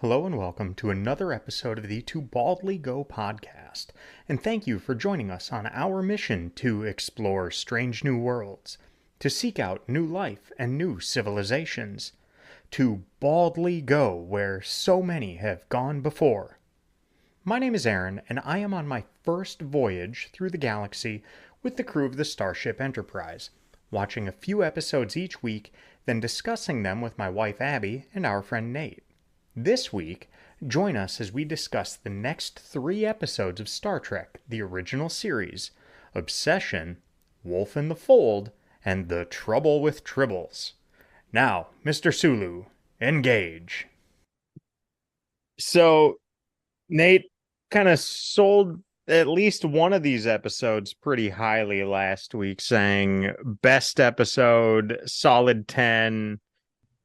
Hello and welcome to another episode of the To Baldly Go podcast, and thank you for joining us on our mission to explore strange new worlds, to seek out new life and new civilizations, to baldly go where so many have gone before. My name is Aaron, and I am on my first voyage through the galaxy with the crew of the Starship Enterprise, watching a few episodes each week, then discussing them with my wife Abbie and our friend Nate. This week, join us as we discuss the next 3 episodes of Star Trek, the original series, Obsession, Wolf in the Fold, and The Trouble with Tribbles. Now, Mr. Sulu, engage. So, Nate kind of sold at least one of these episodes pretty highly last week, saying best episode, solid 10.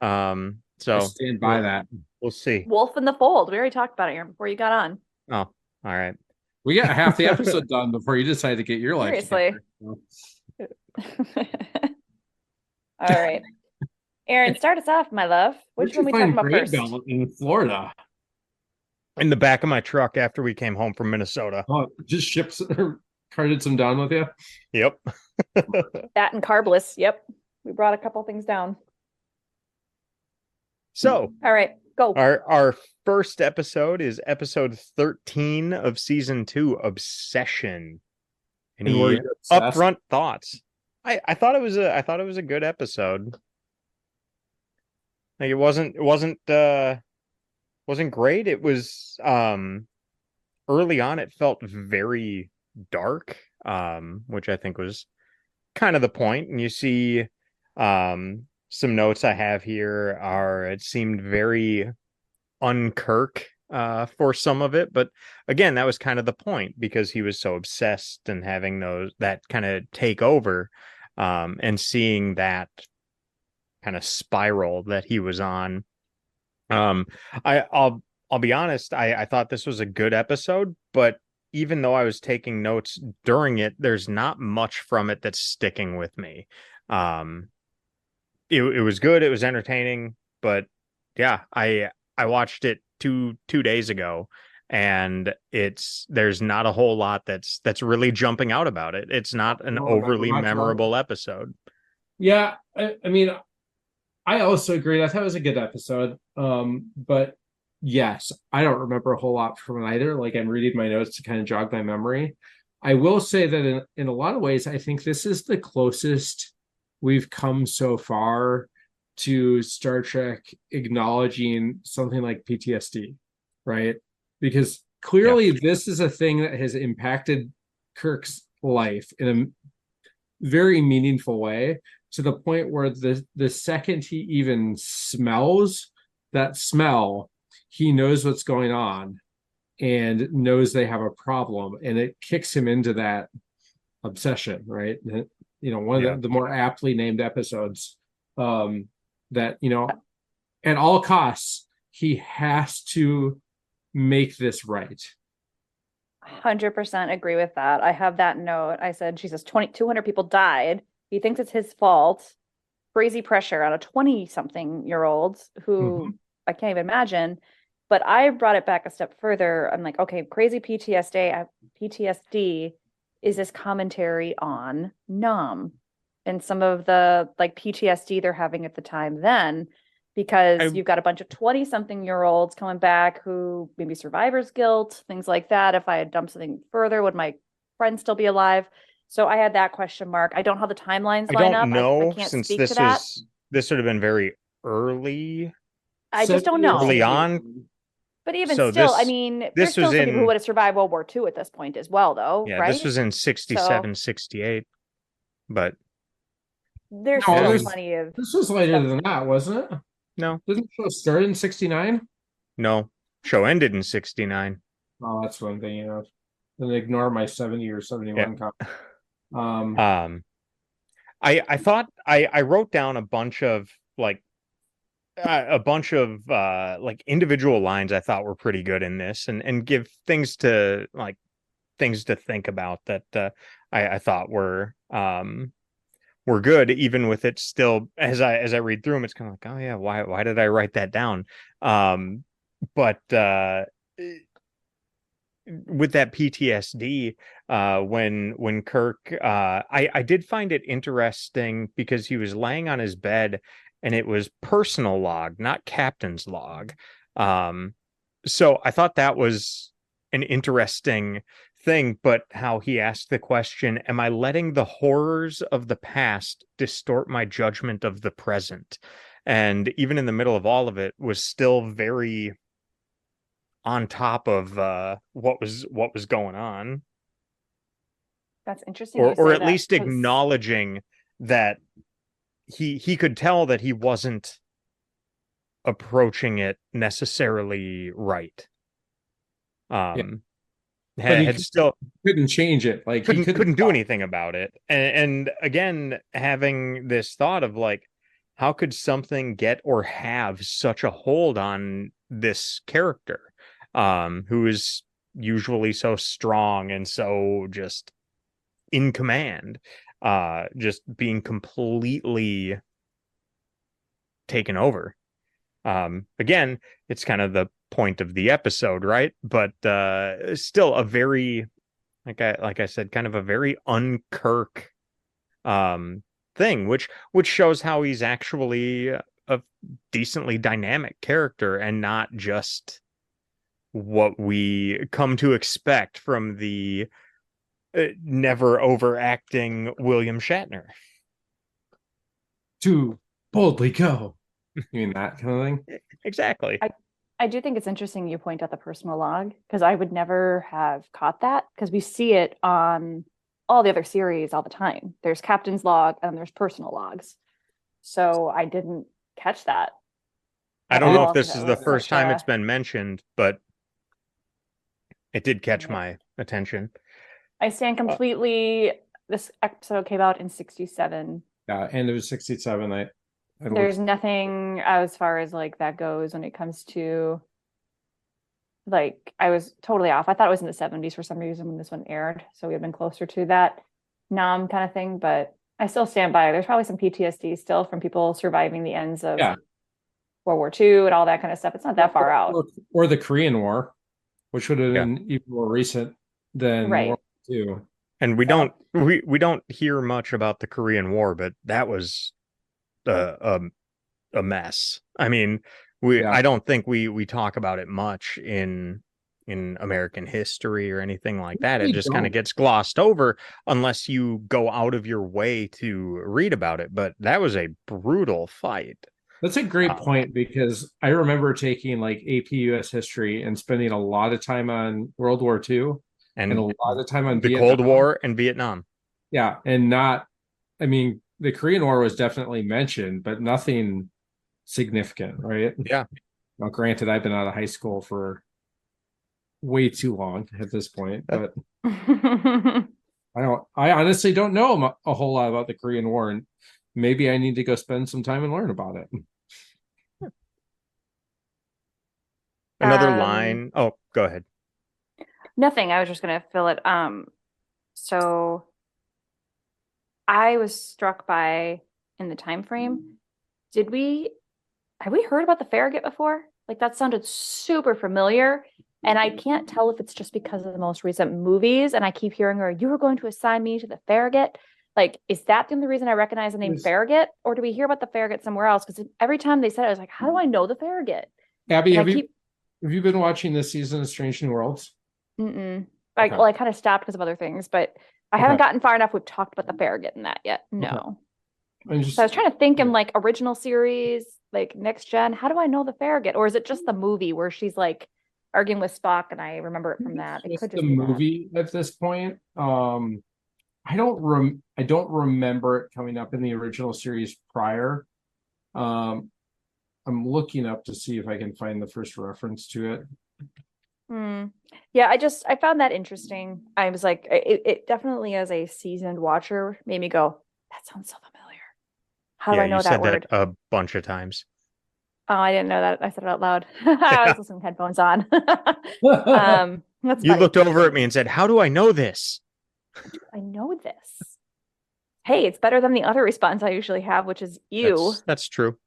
I stand by that. We'll see. Wolf in the Fold. We already talked about it here before you got on. Oh, all right. We got half the episode done before you decided to get your life. Seriously. All right. Aaron, start us off, my love. Which one are we talking about first? In Florida. In the back of my truck after we came home from Minnesota. Oh, just ships or carted some down with you? Yep. That and carbless. Yep. We brought a couple things down. So, all right, go. Our first episode is episode 13 of season 2, Obsession. Any upfront thoughts? I thought it was a good episode. Like it wasn't great. It was early on it felt very dark, which I think was kind of the point. And you see some notes I have here are it seemed very un-Kirk for some of it, but again, that was kind of the point because he was so obsessed and having that kind of take over, and seeing that kind of spiral that he was on. I'll be honest, I thought this was a good episode, but even though I was taking notes during it, there's not much from it that's sticking with me. It was good. It was entertaining, but yeah, I watched it two days ago, and there's not a whole lot that's really jumping out about it. It's not an overly memorable episode. Yeah, I mean, I also agreed. I thought it was a good episode. But yes, I don't remember a whole lot from it either. Like I'm reading my notes to kind of jog my memory. I will say that in a lot of ways, I think this is the closest we've come so far to Star Trek acknowledging something like PTSD, right? Because clearly this is a thing that has impacted Kirk's life in a very meaningful way, to the point where the second he even smells that smell, he knows what's going on and knows they have a problem, and it kicks him into that obsession, right? One of the more aptly named episodes, that, at all costs, he has to make this right. 100% agree with that. I have that note. I said, Jesus, 200 people died. He thinks it's his fault. Crazy pressure on a 20-something-year-old who I can't even imagine. But I brought it back a step further. I'm like, okay, crazy PTSD is this commentary on Nam and some of the like PTSD they're having at the time then, because you've got a bunch of 20-something-year-olds coming back who maybe survivor's guilt, things like that. If I had done something further, would my friend still be alive? So I had that question mark. I don't know how the timelines line up. I don't know, I can't since speak this to that. this would have been very early. I just don't know. Early on. But even still, I mean, there's still some people who would have survived World War II at this point as well, though, yeah, right? This was in 67, 68. But there's still plenty of... This was later than that, wasn't it? No. Didn't the show start in 69? No. Show ended in 69. Oh, that's one thing, Then ignore my 70 or 71 copy. I thought I wrote down a bunch of like individual lines I thought were pretty good in this, and give things to think about that I thought were good, even with it still, as I read through them, it's kind of like, oh yeah, why did I write that down? but with that PTSD, when Kirk, I did find it interesting because he was laying on his bed and it was personal log, not captain's log. So I thought that was an interesting thing, but how he asked the question, am I letting the horrors of the past distort my judgment of the present? And even in the middle of all of it was still very on top of what was going on, That's interesting you or say at that, least 'cause acknowledging that he could tell that he wasn't approaching it necessarily right. Yeah. Um, But he had still couldn't change it. Like he couldn't do anything about it, and again having this thought of like, how could something get or have such a hold on this character, who is usually so strong and so just in command, just being completely taken over. Again, it's kind of the point of the episode, right? But still a very, like I said, kind of a very unkirk thing, which shows how he's actually a decently dynamic character and not just what we come to expect from the never overacting William Shatner. to boldly go. You mean that kind of thing? Exactly. I do think it's interesting you point out the personal log, because I would never have caught that, because we see it on all the other series all the time. There's captain's log and there's personal logs. So I didn't catch that I at don't know all, if 'cause this it is the was first such time a it's been mentioned, but it did catch Yeah. my attention. I stand completely. This episode came out in 67. Yeah, and it was 67. I There's looked. nothing as far as like that goes when it comes to like, I was totally off. I thought it was in the 70s for some reason when this one aired. So we have been closer to that Nam kind of thing, but I still stand by. There's probably some PTSD still from people surviving the ends of Yeah. World War II and all that kind of stuff. It's not that far out. Or the Korean War, which would have Yeah. been even more recent than Right. World War II. And we So- don't we don't hear much about the Korean War, but that was a mess. I mean, Yeah. I don't think we talk about it much in American history or anything like that. It We just kind of don't. gets glossed over unless you go out of your way to read about it. But that was a brutal fight. That's a great point, because I remember taking like AP US history and spending a lot of time on World War II and a lot of time on the Vietnam. Cold War and Vietnam. Yeah, and not, I mean, the Korean War was definitely mentioned, but nothing significant, right? Yeah. Now, granted, I've been out of high school for way too long at this point, but I honestly don't know a whole lot about the Korean War, and maybe I need to go spend some time and learn about it. Another line. Oh, go ahead. Nothing. I was just gonna fill it. So I was struck by in the time frame. Have we heard about the Farragut before? Like that sounded super familiar. And I can't tell if it's just because of the most recent movies. And I keep hearing her, you were going to assign me to the Farragut. Like, is that the only reason I recognize the name Farragut? Or do we hear about the Farragut somewhere else? Because every time they said it, I was like, how do I know the Farragut? Abbie, And have you been watching this season of Strange New Worlds? Mm-mm. Okay. Well, I kind of stopped because of other things, but I haven't gotten far enough. We've talked about the Farragut in that yet. No. So I was trying to think in like original series, like next gen. How do I know the Farragut? Or is it just the movie where she's like arguing with Spock and I remember it from that? It could just the be movie at this point. I don't remember it coming up in the original series prior. I'm looking up to see if I can find the first reference to it. Yeah, I found that interesting. I was like, it definitely as a seasoned watcher made me go, that sounds so familiar. How do I know you that said word? that a bunch of times. Oh, I didn't know that. I said it out loud. I was listening with headphones on. That's You funny. looked over at me and said, how do I know this? I know this. Hey, it's better than the other response I usually have, which is you. That's true.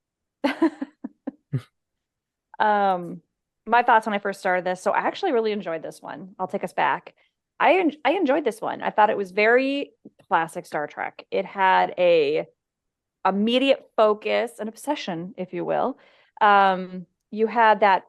my thoughts when I first started this. So I actually really enjoyed this one. I'll take us back. I enjoyed this one. I thought it was very classic Star Trek. It had a immediate focus, an obsession, if you will. You had that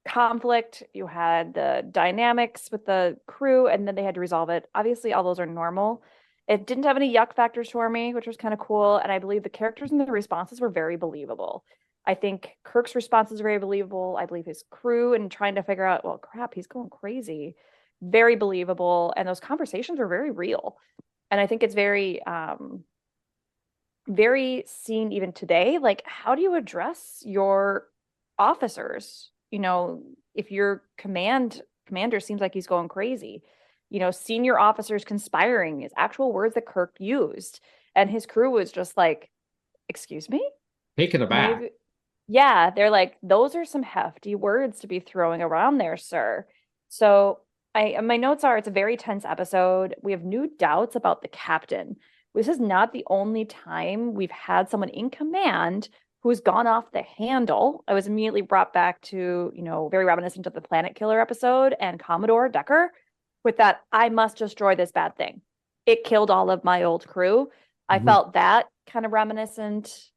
conflict, you had the dynamics with the crew, and then they had to resolve it. Obviously, all those are normal. It didn't have any yuck factors for me, which was kind of cool. And I believe the characters and the responses were very believable. I think Kirk's response is very believable. I believe his crew and trying to figure out, well, crap, he's going crazy. Very believable. And those conversations were very real. And I think it's very seen even today. Like, how do you address your officers? If your commander seems like he's going crazy, senior officers conspiring is actual words that Kirk used. And his crew was just like, excuse me? Taken aback. Maybe, yeah, they're like, those are some hefty words to be throwing around there, sir. So my notes are it's a very tense episode. We have new doubts about the captain. This is not the only time we've had someone in command who's gone off the handle. I was immediately brought back to, very reminiscent of the Planet Killer episode and Commodore Decker with that, I must destroy this bad thing. It killed all of my old crew. I felt that kind of reminiscent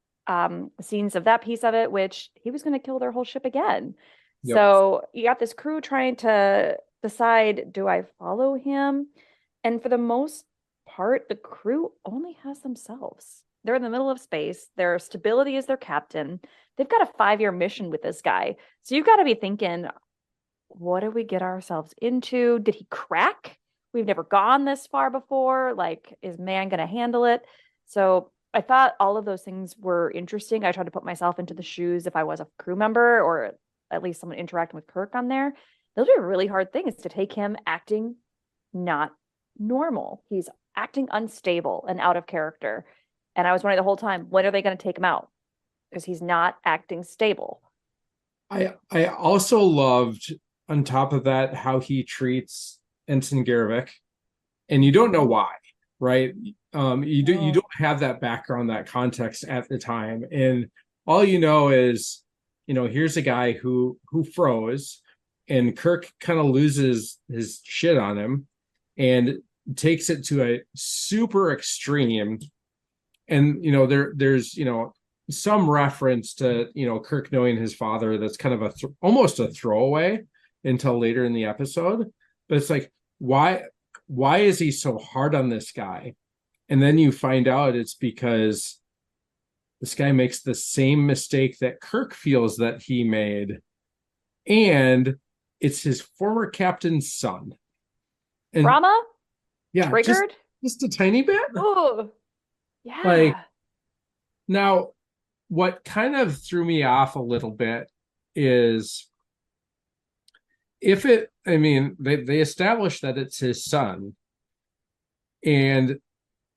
scenes of that piece of it, which he was going to kill their whole ship again. Yep. So you got this crew trying to decide, do I follow him? And for the most part, the crew only has themselves. They're in the middle of space. Their stability is their captain. They've got a 5-year mission with this guy. So you've got to be thinking, what did we get ourselves into? Did he crack? We've never gone this far before. Like, is man going to handle it? So I thought all of those things were interesting. I tried to put myself into the shoes if I was a crew member or at least someone interacting with Kirk on there. Those are really hard things to take him acting not normal. He's acting unstable and out of character. And I was wondering the whole time, when are they going to take him out? Because he's not acting stable. I also loved, on top of that, how he treats Ensign Garvik. And you don't know why, right? You don't have that background, that context at the time. And all you know is, here's a guy who froze, and Kirk kind of loses his shit on him and takes it to a super extreme. And there's some reference to Kirk knowing his father that's kind of almost a throwaway until later in the episode. But it's like, why is he so hard on this guy? And then you find out it's because this guy makes the same mistake that Kirk feels that he made, and it's his former captain's son. And drama? Yeah, triggered? Just a tiny bit. Oh, yeah. Like, now, what kind of threw me off a little bit is they established that it's his son, and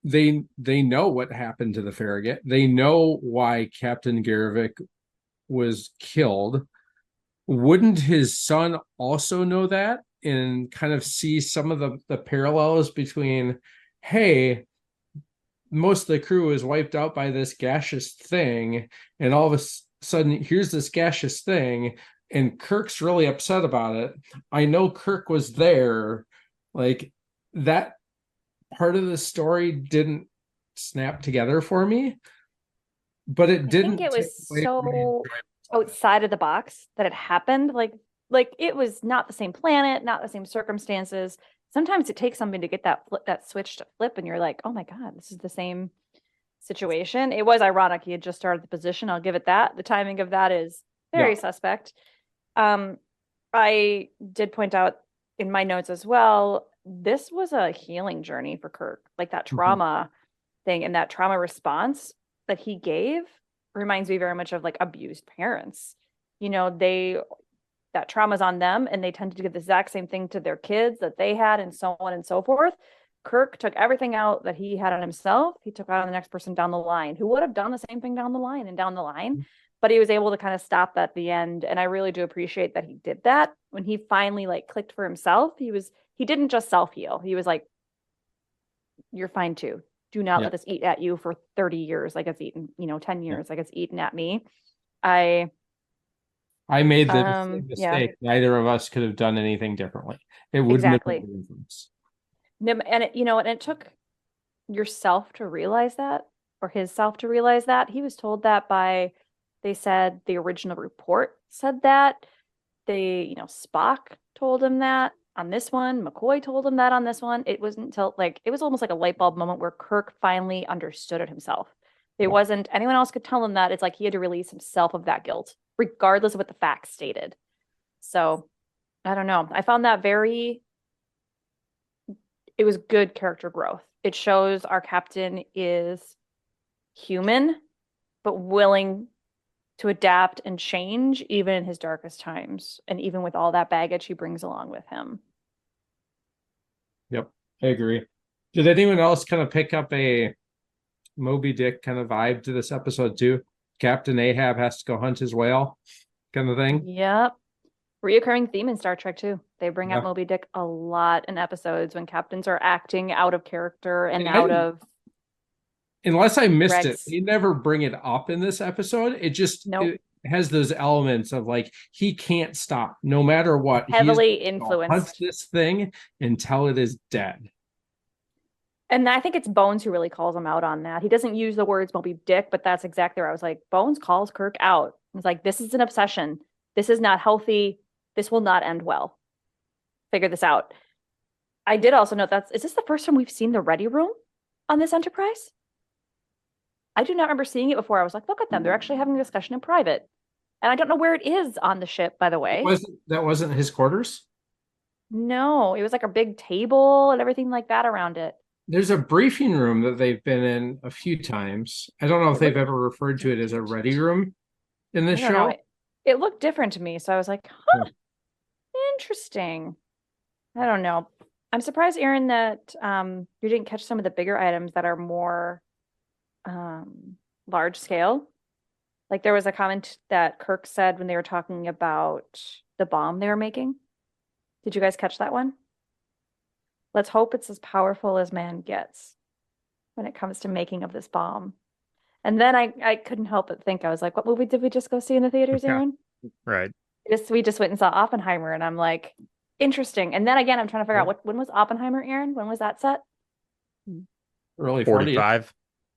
they know what happened to the Farragut. They know why Captain Garvik was killed. Wouldn't his son also know that and kind of see some of the parallels between, hey, most of the crew is wiped out by this gaseous thing, and all of a sudden here's this gaseous thing, and Kirk's really upset about it. I know Kirk was there. Like, that part of the story didn't snap together for me, but it didn't. I think it was so outside of the box that it happened. Like it was not the same planet, not the same circumstances. Sometimes it takes something to get that switch to flip, and you're like, oh my God, this is the same situation. It was ironic. He had just started the position. I'll give it that. The timing of that is very suspect. I did point out in my notes as well, this was a healing journey for Kirk. Like, that trauma thing and that trauma response that he gave reminds me very much of like abused parents. That trauma's on them, and they tend to give the exact same thing to their kids that they had, and so on and so forth. Kirk took everything out that he had on himself. He took out on the next person down the line who would have done the same thing down the line, but he was able to kind of stop at the end. And I really do appreciate that he did that. When he finally clicked for himself, he didn't just self-heal. He was like, you're fine too. Do not let this eat at you for 30 years like it's eaten, 10 years like it's eaten at me. I I made the Yeah, mistake. Neither of us could have done anything differently. It wouldn't exactly. have made a difference. And it, and it took yourself to realize that, or his self to realize that. He was told that by, they said the original report said that. Spock told him that on this one. McCoy told him that on this one. It wasn't until it was almost like a light bulb moment where Kirk finally understood it himself. It wasn't anyone else could tell him that. It's like he had to release himself of that guilt, regardless of what the facts stated. So I don't know. I found that it was good character growth. It shows our captain is human, but willing to adapt and change even in his darkest times, and even with all that baggage he brings along with him. Yep, I agree. Did anyone else kind of pick up a Moby Dick kind of vibe to this episode too? Captain Ahab has to go hunt his whale kind of thing. Yep. Reoccurring theme in Star Trek too. They bring up Moby Dick a lot in episodes when captains are acting out of character and out of... Unless I missed it, they never bring it up in this episode. It just it has those elements of he can't stop no matter what. Heavily influenced. Hunt this thing until it is dead. And I think it's Bones who really calls him out on that. He doesn't use the words Moby Dick, but that's exactly where I was like, Bones calls Kirk out. It's like, this is an obsession. This is not healthy. This will not end well. Figure this out. I did also note is this the first time we've seen the ready room on this Enterprise? I do not remember seeing it before. I was like, look at them. They're actually having a discussion in private. And I don't know where it is on the ship, by the way. That wasn't his quarters? No, it was like a big table and everything like that around it. There's a briefing room that they've been in a few times. I don't know if they've ever referred to it as a ready room in this show. It looked different to me. So I was like, interesting. I don't know. I'm surprised, Aaron, that you didn't catch some of the bigger items that are more large scale. Like there was a comment that Kirk said when they were talking about the bomb they were making. Did you guys catch that one? Let's hope it's as powerful as man gets when it comes to making of this bomb. And then I couldn't help but think, I was like, what movie did we just go see in the theaters, Aaron? Right. We just went and saw Oppenheimer, and I'm like, interesting. And then again, I'm trying to figure out when was Oppenheimer, Aaron? When was that set? Early 45.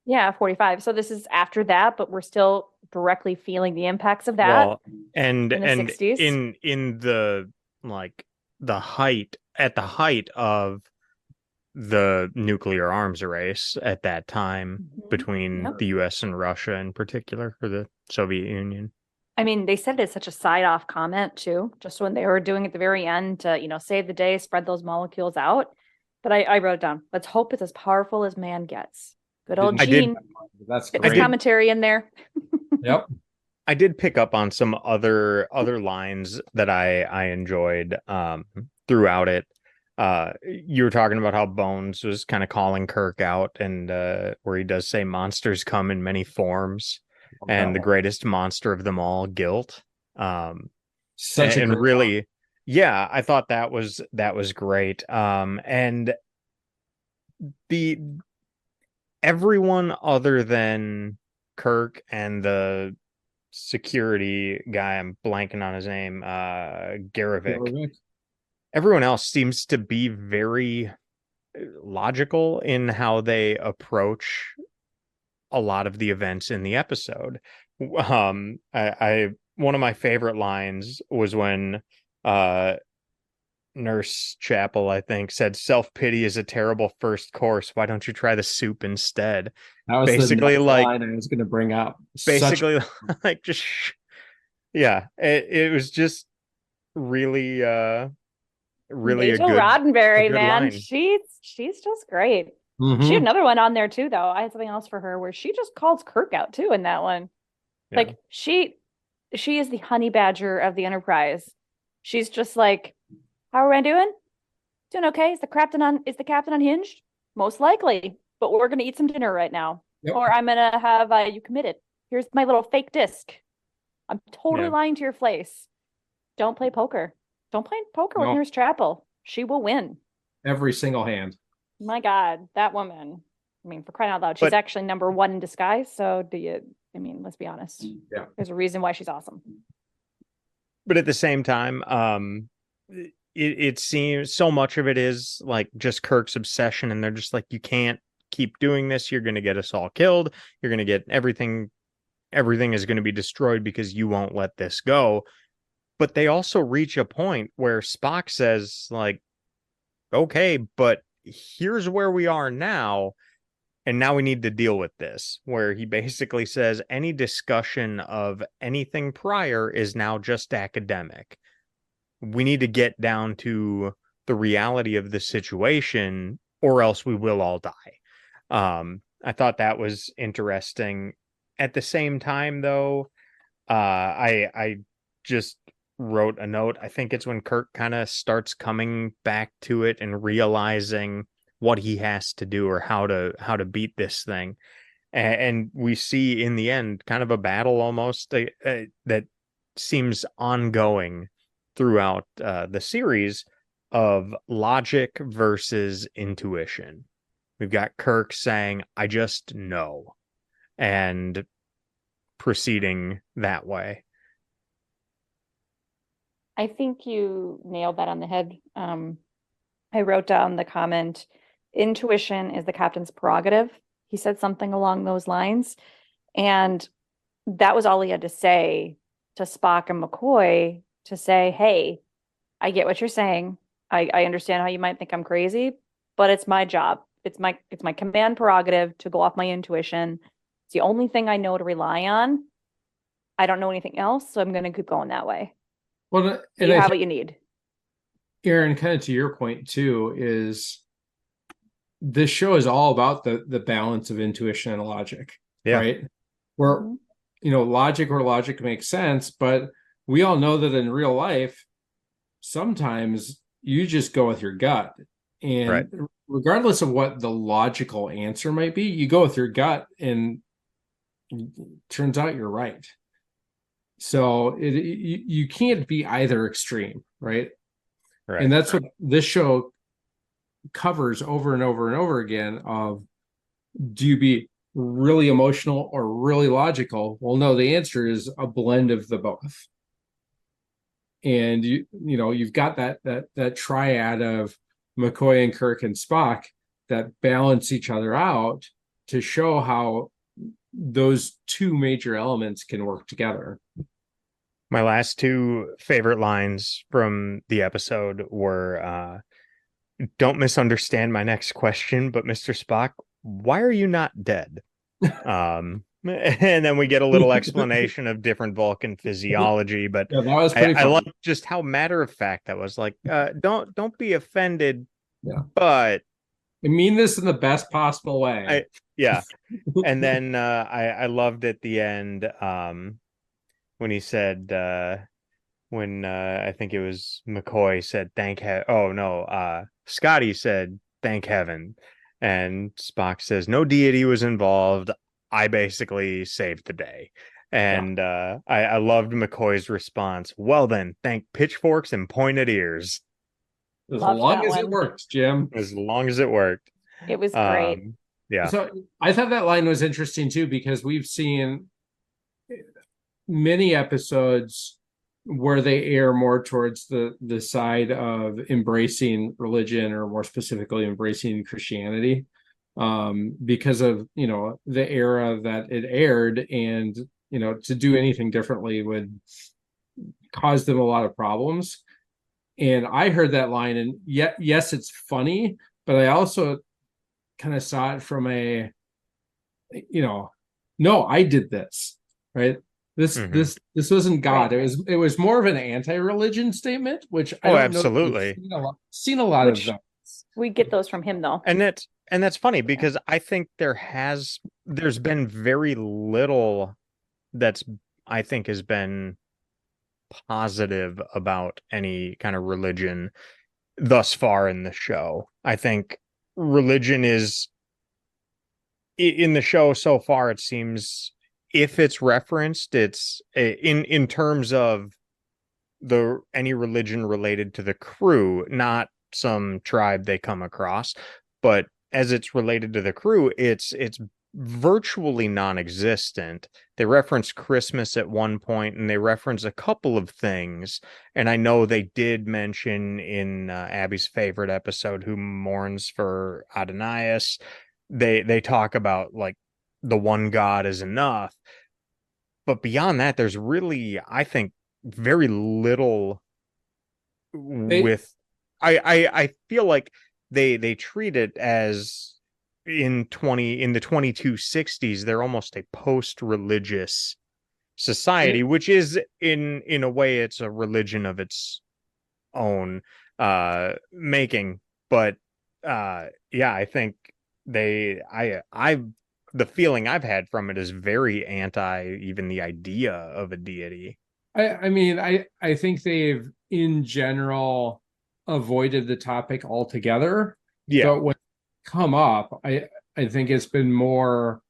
Yeah, 45. So this is after that, but we're still directly feeling the impacts of that. Well, and in the 60s. in the the height of the nuclear arms race at that time between the US and Russia in particular, or the Soviet Union. I mean, they said it as such a side-off comment too, just when they were doing at the very end to, save the day, spread those molecules out. But I wrote down, let's hope it's as powerful as man gets. Good old Gene. That's great. Commentary in there. Yep. I did pick up on some other lines that I enjoyed throughout it. You were talking about how Bones was kind of calling Kirk out, and where he does say monsters come in many forms, and the greatest monster of them all, guilt. Such a really line. Yeah, I thought that was great. And everyone other than Kirk and the security guy, I'm blanking on his name, Garavik. Everyone else seems to be very logical in how they approach a lot of the events in the episode. I one of my favorite lines was when Nurse Chapel, I think, said, "Self-pity is a terrible first course. Why don't you try the soup instead?" That was basically the line I was going to bring up. Basically, it was just really really Rachel Roddenberry, man. line. She's just great. She had another one on there too, though. I had something else for her where she just calls Kirk out too in that one. Yeah. Like she is the honey badger of the Enterprise. She's just like, how are we doing? Doing okay? Is the captain unhinged? Most likely, but we're gonna eat some dinner right now. Yep. Or I'm gonna have you committed. Here's my little fake disc. I'm totally lying to your face. Don't play poker. Don't play poker with Nurse Chapel. She will win. Every single hand. My God, that woman. I mean, for crying out loud, she's actually number one in disguise. So let's be honest. Yeah. There's a reason why she's awesome. But at the same time, it seems so much of it is like just Kirk's obsession, and they're just like, you can't keep doing this. You're going to get us all killed. You're going to get everything is going to be destroyed because you won't let this go. But they also reach a point where Spock says, like, okay, but here's where we are now, and now we need to deal with this, where he basically says any discussion of anything prior is now just academic. We need to get down to the reality of the situation, or else we will all die. I thought that was interesting. At the same time, though, I just wrote a note. I think it's when Kirk kind of starts coming back to it and realizing what he has to do or how to beat this thing. And we see in the end kind of a battle almost that seems ongoing throughout the series of logic versus intuition. We've got Kirk saying, I just know, and proceeding that way. I think you nailed that on the head. I wrote down the comment, intuition is the captain's prerogative. He said something along those lines. And that was all he had to say to Spock and McCoy, to say, hey, I get what you're saying. I understand how you might think I'm crazy, but it's my job. It's my command prerogative to go off my intuition. It's the only thing I know to rely on. I don't know anything else, so I'm going to keep going that way. Well, and you have what you need. Aaron, kind of to your point too, is this show is all about the balance of intuition and logic, right? Where logic where logic makes sense, but we all know that in real life, sometimes you just go with your gut, and regardless of what the logical answer might be, you go with your gut, and it turns out you're right. So you can't be either extreme, right? And that's what this show covers over and over and over again. Of, do you be really emotional or really logical? Well, no, the answer is a blend of the both. And you've got that triad of McCoy and Kirk and Spock that balance each other out to show how those two major elements can work together. My last two favorite lines from the episode were, don't misunderstand my next question, but Mr. Spock, why are you not dead? And then we get a little explanation of different Vulcan physiology, but that was pretty I love just how matter of fact that was. Like, don't be offended, but I mean this in the best possible way. And then I loved at the end when he said, I think it was McCoy said, Scotty said, thank heaven. And Spock says, no deity was involved. I basically saved the day. And I loved McCoy's response. Well then, thank pitchforks and pointed ears. As long as it worked, Jim. As long as it worked. It was great. So I thought that line was interesting too, because we've seen many episodes where they err more towards the side of embracing religion, or more specifically embracing Christianity, because of the era that it aired, and to do anything differently would cause them a lot of problems. And I heard that line, and yes, it's funny, but I also kind of saw it from a no, I did this, right? This wasn't God. It was more of an anti-religion statement, which I don't absolutely know, seen a lot of them. We get those from him though. And that's funny, because I think there's been very little that's, I think, has been positive about any kind of religion thus far in the show. I think religion is, in the show so far, it seems, if it's referenced, it's in terms of any religion related to the crew, not some tribe they come across, but as it's related to the crew, it's virtually non-existent. They reference Christmas at one point, and they reference a couple of things. And I know they did mention in Abbie's favorite episode, Who Mourns for Adonais, they talk about like the one God is enough. But beyond that, there's really, I think, very little with. I feel like they treat it as in the 2260s, they're almost a post-religious society, which is in a way it's a religion of its own making. But yeah, I think the feeling I've had from it is very anti even the idea of a deity. I mean, I think they've in general avoided the topic altogether. Yeah. But when it come up, I think it's been more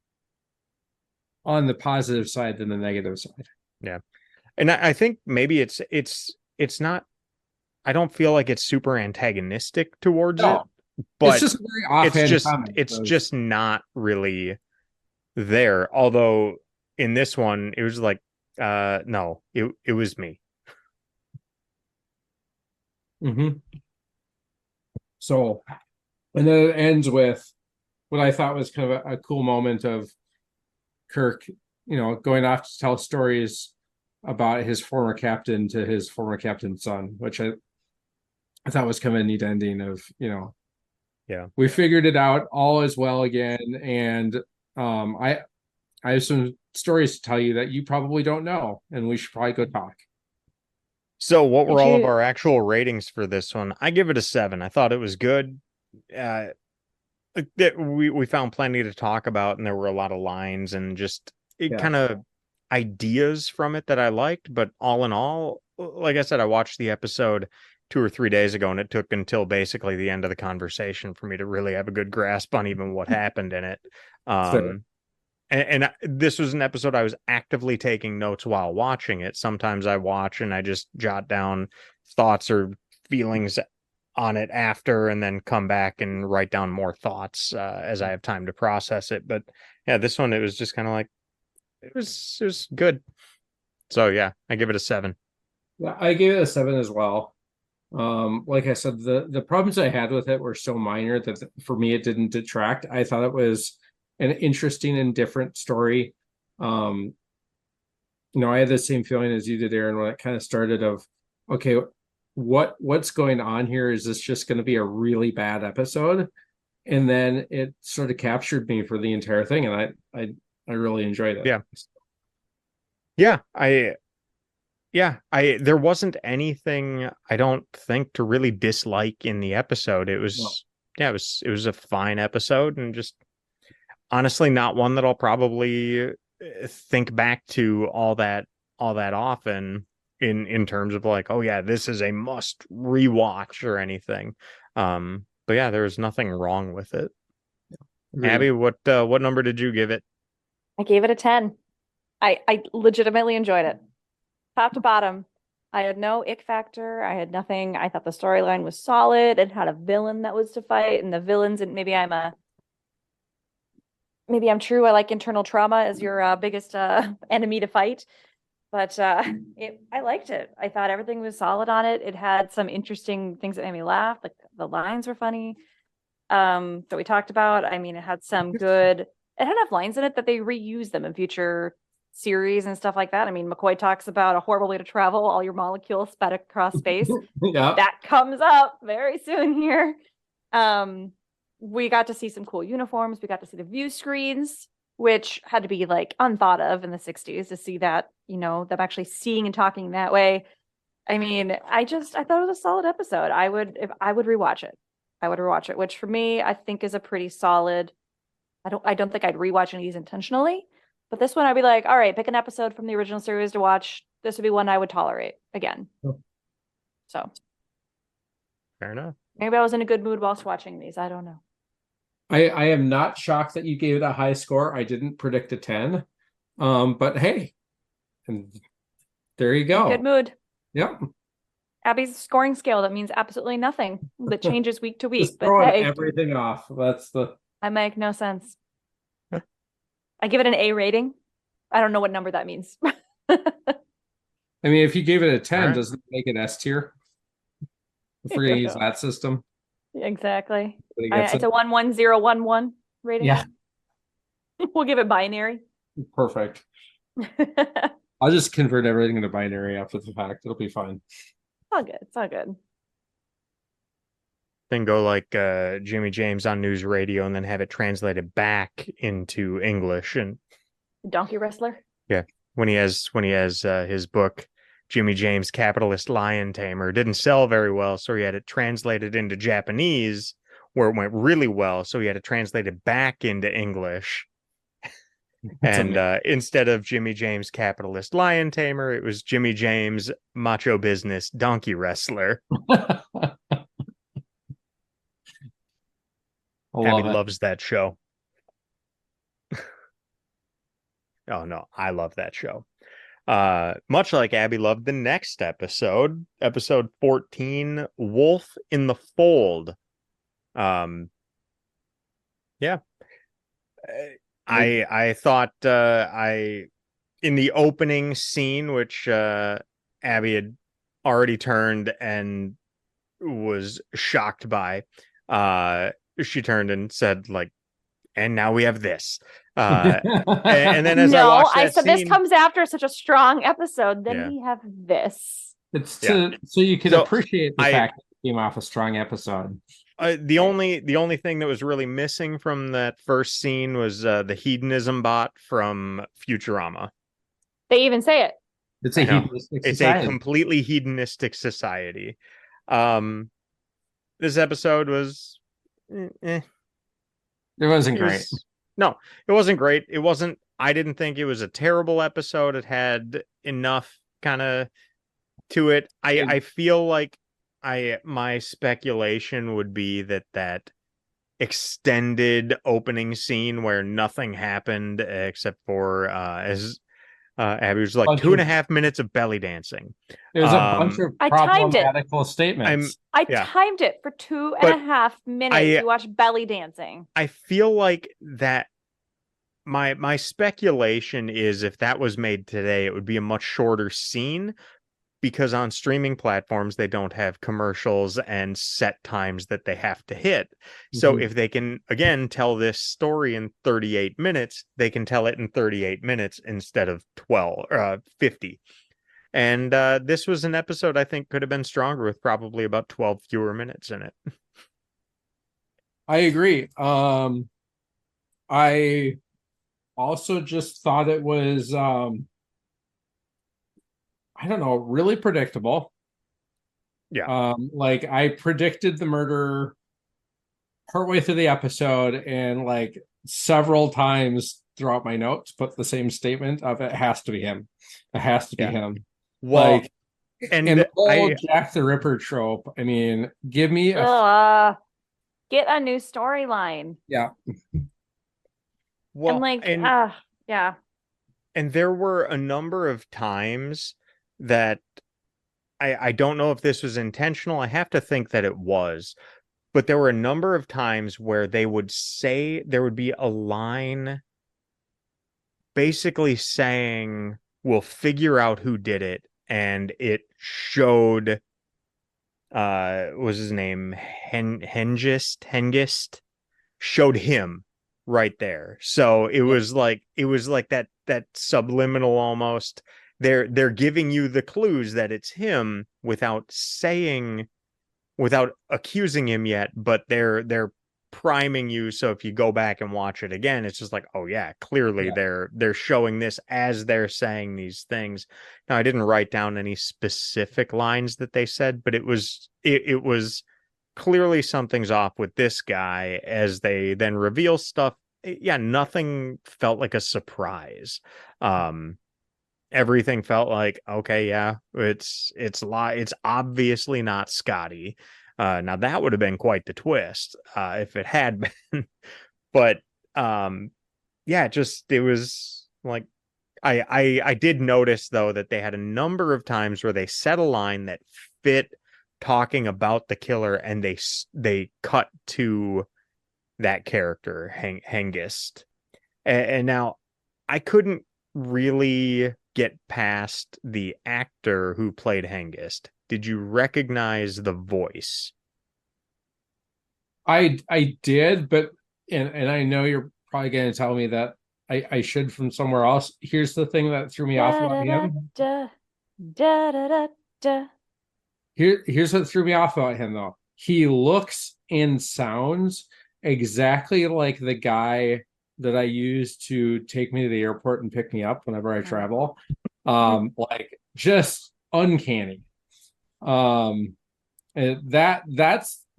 on the positive side than the negative side. Yeah. And I think maybe it's not, I don't feel like it's super antagonistic towards it, but it's just very offhand comment, it's just not really there. Although in this one, it was like, no, it was me. Mm-hmm. So, and then it ends with what I thought was kind of a cool moment of Kirk, going off to tell stories about his former captain to his former captain's son, which I thought was kind of a neat ending of, yeah, we figured it out, all is well again. And I have some stories to tell you that you probably don't know, and we should probably go talk. So what were all of our actual ratings for this one? I give it a 7. I thought it was good. We found plenty to talk about, and there were a lot of lines and just kind of ideas from it that I liked. But all in all, like I said, I watched the episode 2 or 3 days ago, and it took until basically the end of the conversation for me to really have a good grasp on even what happened in it. And this was an episode I was actively taking notes while watching it. Sometimes I watch and I just jot down thoughts or feelings on it after, and then come back and write down more thoughts as I have time to process it. But yeah, this one, it was just kind of like, it was good. So yeah, I give it a 7. Yeah, I gave it a 7 as well. Like I said, the problems I had with it were so minor that for me it didn't detract. I thought it was an interesting and different story. I had the same feeling as you did, Aaron, when it kind of started of, okay, what's going on here? Is this just going to be a really bad episode? And then it sort of captured me for the entire thing, and I really enjoyed it. There wasn't anything I don't think to really dislike in the episode. It was it was a fine episode, and just honestly not one that I'll probably think back to all that often in terms of like, oh yeah, this is a must rewatch or anything. But yeah, there was nothing wrong with it. Abbie, what number did you give it? I gave it a 10. I legitimately enjoyed it. Top to bottom. I had no ick factor. I had nothing. I thought the storyline was solid. It had a villain that was to fight, and the villains, and maybe I'm true. I like internal trauma as your biggest enemy to fight. But I liked it. I thought everything was solid on it. It had some interesting things that made me laugh. Like the lines were funny that we talked about. I mean, it had it had enough lines in it that they reuse them in future series and stuff like that. I mean, McCoy talks about a horrible way to travel, all your molecules sped across space. Yeah. That comes up very soon here. We got to see some cool uniforms. We got to see the view screens, which had to be like unthought of in the 60s to see that, them actually seeing and talking that way. I mean, I thought it was a solid episode. I would rewatch it. I would rewatch it, which for me, I think is a pretty solid. I don't think I'd rewatch any of these intentionally, but this one I'd be like, all right, pick an episode from the original series to watch. This would be one I would tolerate again. So fair enough. Maybe I was in a good mood whilst watching these. I don't know. I am not shocked that you gave it a high score. I didn't predict a 10. But hey, and there you go. Good mood. Yep. Abbie's scoring scale, that means absolutely nothing. That changes week to week. Just throwing everything off. I make no sense. I give it an A rating. I don't know what number that means. I mean, if you gave it a 10, Right. doesn't it make it S tier? If we're gonna use that system. Exactly. It's a 11011 rating. Yeah. We'll give it binary. Perfect. I'll just convert everything into binary after the fact. It'll be fine. All good. It's all good. Then go like Jimmy James on Newsradio and then have it translated back into English. And Donkey wrestler. yeah, when he has his book Jimmy James Capitalist Lion Tamer, didn't sell very well, so he had it translated into Japanese where it went really well, so he had to translate it back into English. And instead of Jimmy James Capitalist Lion Tamer, it was Jimmy James Macho Business Donkey Wrestler. Abbie loves that show. Oh no, I love that show. Much like Abbie loved the next episode 14, Wolf in the Fold. Yeah. I thought in the opening scene, which Abbie had already turned and was shocked by, she turned and said, like, and now we have this. And then as I watched that said scene, this comes after such a strong episode. Then we have this. It's so you can appreciate the fact that it came off a strong episode. The only thing that was really missing from that first scene was the Hedonism Bot from Futurama. They even say it. It's a hedonistic society. It's a completely hedonistic society. This episode was It wasn't great. No, it wasn't great. It wasn't. I didn't think it was a terrible episode. It had enough kind of to it. I feel like my speculation would be that extended opening scene where nothing happened except for as Abbie was like 2.5 minutes of belly dancing. It was a bunch of problematical statements. I timed it for 2.5 minutes to watch belly dancing. I feel like that my speculation is if that was made today, it would be a much shorter scene, because on streaming platforms, they don't have commercials and set times that they have to hit. So if they can, again, tell this story in 38 minutes, they can tell it in 38 minutes instead of 50. And this was an episode I think could have been stronger with probably about 12 fewer minutes in it. I agree. I also just thought it was... I don't know, really predictable. Yeah. Like I predicted the murder partway through the episode, and like several times throughout my notes put the same statement of it has to be him. It has to be him. Well, like, and the whole Jack the Ripper trope. I mean, give me get a new storyline. Yeah. Well, yeah. And there were a number of times that I don't know if this was intentional. I have to think that it was, but there were a number of times where they would say, there would be a line basically saying, we'll figure out who did it. And it showed, was his name Hengist showed him right there. So it was like that subliminal almost. They're giving you the clues that it's him without accusing him yet, but they're priming you. So if you go back and watch it again, it's just like, oh yeah, clearly they're showing this as they're saying these things. Now, I didn't write down any specific lines that they said, but it was clearly something's off with this guy as they then reveal stuff. Yeah, nothing felt like a surprise. Everything felt like, okay, yeah, it's obviously not Scotty. Now that would have been quite the twist if it had been. But yeah, it was like I did notice though that they had a number of times where they said a line that fit talking about the killer, and they cut to that character Hengist. And now I couldn't really get past the actor who played Hengist. Did you recognize the voice? I did, but and I know you're probably going to tell me that I should from somewhere else. Here's the thing that threw me off about him. Here's what threw me off about him, though. He looks and sounds exactly like the guy that I use to take me to the airport and pick me up whenever I travel. Like just uncanny.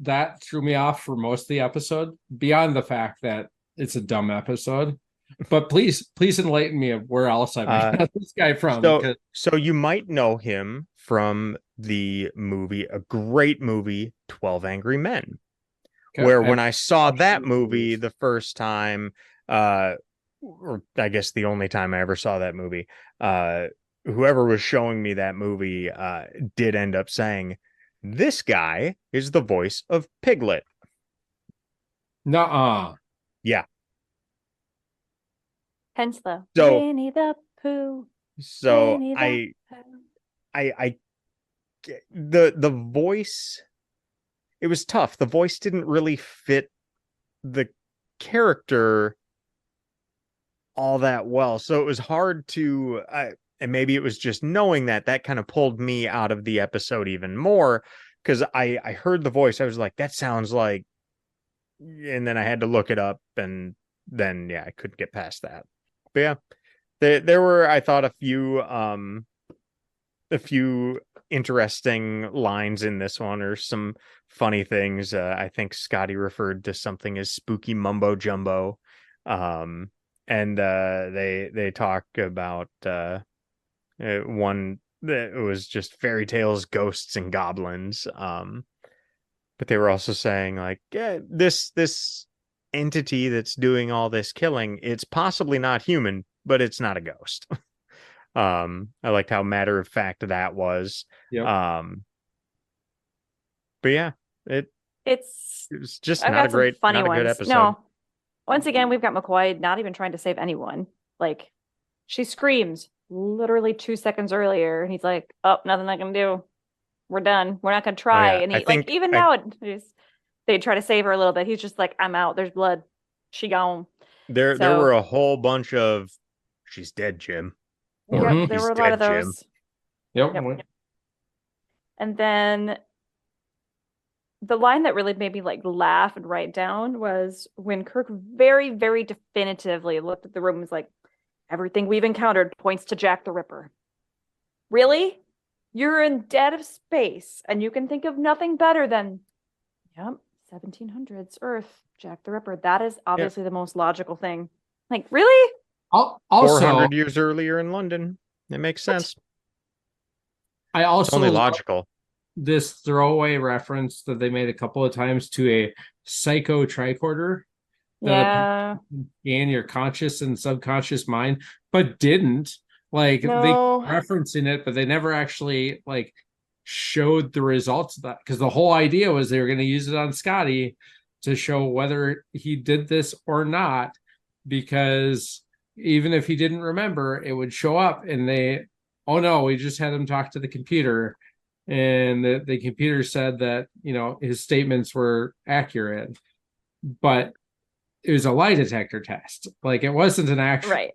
That threw me off for most of the episode, beyond the fact that it's a dumb episode. But please enlighten me of where else I got this guy from. So you might know him from the movie, a great movie, 12 Angry Men, where when I saw that movie the first time, or I guess the only time I ever saw that movie, whoever was showing me that movie did end up saying, this guy is the voice of Piglet. Nuh-uh. Yeah. Hence the Winnie the Pooh. So the voice, it was tough. The voice didn't really fit the character all that well. So it was hard to, and maybe it was just knowing that kind of pulled me out of the episode even more, because I heard the voice. I was like, that sounds like, and then I had to look it up, and then, I couldn't get past that. But yeah, there were, I thought, a few interesting lines in this one, or some funny things. I think Scotty referred to something as spooky mumbo jumbo. And they talk about one that was just fairy tales, ghosts, and goblins. But they were also saying, like, this entity that's doing all this killing, it's possibly not human, but it's not a ghost. I liked how matter of fact that was. Yep. But yeah, it was just not a good episode. No. Once again, we've got McCoy not even trying to save anyone. Like, she screams literally 2 seconds earlier, and he's like, "Oh, nothing I can do. We're done. We're not gonna try." And he now they try to save her a little bit. He's just like, "I'm out. There's blood. She gone." There were a whole bunch of, "She's dead, Jim." Or, there were a lot of those. Yep. And then the line that really made me like laugh and write down was when Kirk very, very definitively looked at the room and was like, "Everything we've encountered points to Jack the Ripper." Really? You're in dead of space and you can think of nothing better than, 1700s Earth, Jack the Ripper. That is obviously the most logical thing. Like, really? Also, 400 years earlier in London. It makes sense. I also it's only logical. This throwaway reference that they made a couple of times to a psycho tricorder. Yeah. In your conscious and subconscious mind, but didn't. Like, they referencing it, but they never actually like showed the results of that, because the whole idea was they were going to use it on Scotty to show whether he did this or not, because even if he didn't remember, it would show up, and we just had him talk to the computer, and the computer said that his statements were accurate, but it was a lie detector test. Like, it wasn't an actual.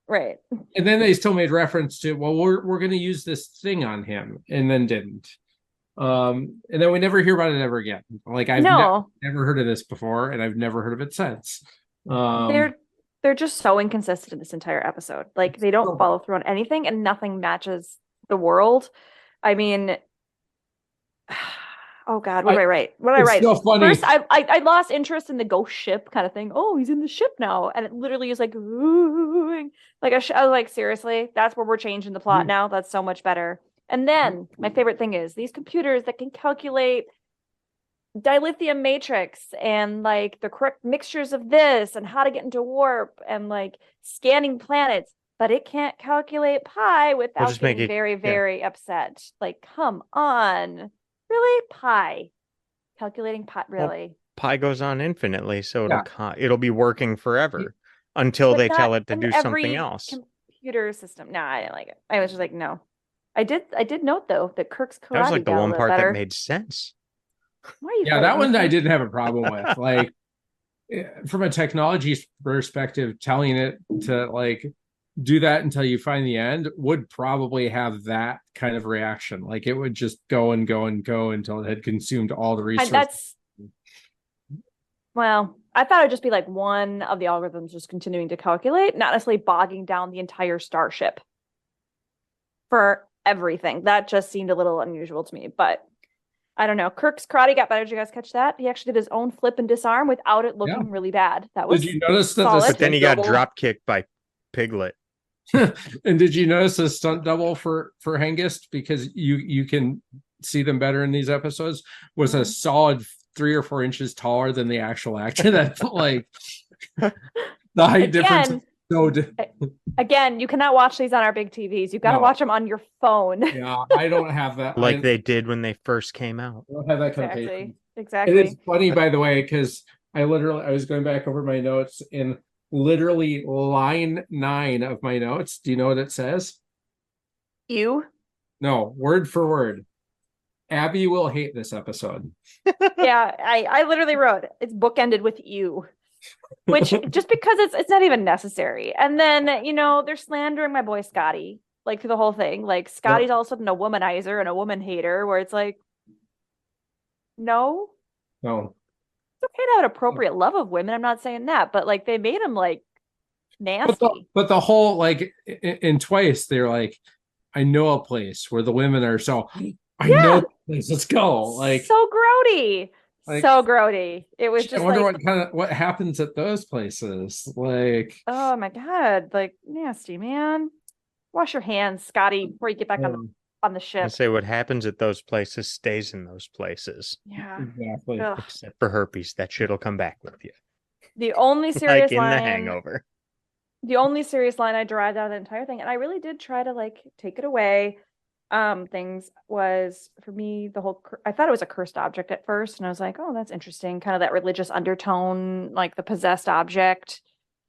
Right. And then they still made reference to, well, we're going to use this thing on him, and then didn't. And then we never hear about it ever again. Like, I've never heard of this before, and I've never heard of it since. They're just so inconsistent in this entire episode. Like, they don't follow through on anything, and nothing matches the world. I mean, oh God, what did I write? So funny. First, I lost interest in the ghost ship kind of thing. Oh, he's in the ship now, and it literally is like, like I was like, seriously, that's where we're changing the plot now. That's so much better. And then my favorite thing is these computers that can calculate dilithium matrix and like the correct mixtures of this and how to get into warp and like scanning planets, but it can't calculate pi without getting very, very upset. Like, come on. Really? Pi. Calculating pi, really? Well, pi goes on infinitely, so it'll be working forever. until But they not tell it to in do something every else. computer system. Nah, I didn't like it. I was just like, no. I did note though that Kirk's That was karate like the got a one little part that better. made sense. Why are you Yeah, that fighting one with I me? didn't have a problem with. Like, from a technology perspective, telling it to like do that until you find the end would probably have that kind of reaction. Like it would just go and go and go until it had consumed all the resources. Well, I thought it would just be like one of the algorithms just continuing to calculate, not necessarily bogging down the entire starship for everything. That just seemed a little unusual to me, but I don't know. Kirk's karate got better. Did you guys catch that? He actually did his own flip and disarm without it looking really bad. That was Did you notice that solid. But then he got drop kicked by Piglet. And did you notice the stunt double for Hengist, because you can see them better in these episodes, was a solid 3 or 4 inches taller than the actual actor. That like the height difference is so again, you cannot watch these on our big TVs. You've got to watch them on your phone. Yeah, I don't have that. Like they did when they first came out. I don't have that kind of patience. Exactly. It is funny, by the way, because I was going back over my notes, in literally line 9 of my notes. Do you know what it says? You? No, word for word. Abbie will hate this episode. Yeah, I literally wrote it's bookended with you, which just because it's not even necessary. And then they're slandering my boy Scotty like through the whole thing. Like Scotty's all of a sudden a womanizer and a woman hater, where it's like, no, it's okay to have an appropriate love of women. I'm not saying that, but like they made him like nasty. But the whole like in Twice, they're like, I know a place where the women are so. I know the place. Let's go. Like so grody. Like, so grody. It was just. I wonder what happens at those places. Like, oh my god, like nasty, man. Wash your hands, Scotty, before you get back on the ship. I say what happens at those places stays in those places. Yeah, exactly. Ugh. Except for herpes, that shit'll come back with you. The only serious like in line, The Hangover. The only serious line I derived out of the entire thing, and I really did try to like take it away. Things was for me the whole. I thought it was a cursed object at first, and I was like, oh, that's interesting, kind of that religious undertone, like the possessed object.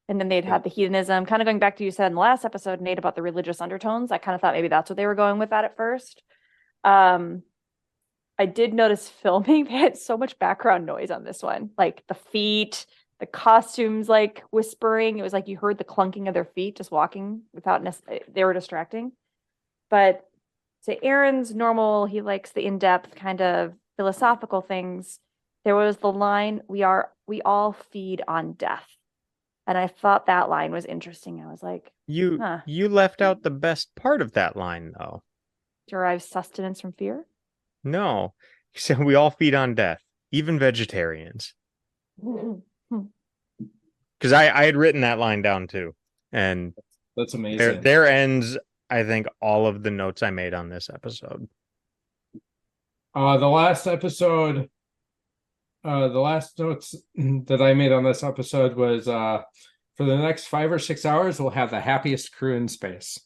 And then they'd had the hedonism, kind of going back to you said in the last episode, Nate, about the religious undertones. I kind of thought maybe that's what they were going with that at first. I did notice filming, they had so much background noise on this one, like the feet, the costumes, like whispering. It was like you heard the clunking of their feet just walking without they were distracting. But so Aaron's normal, he likes the in-depth kind of philosophical things. There was the line, we all feed on death. And I thought that line was interesting. I was like, you left out the best part of that line, though. Derives sustenance from fear? No. He said we all feed on death, even vegetarians. Because I had written that line down too. And that's amazing. There ends, I think, all of the notes I made on this episode. The last episode, the last notes that I made on this episode was for the next 5 or 6 hours, we'll have the happiest crew in space.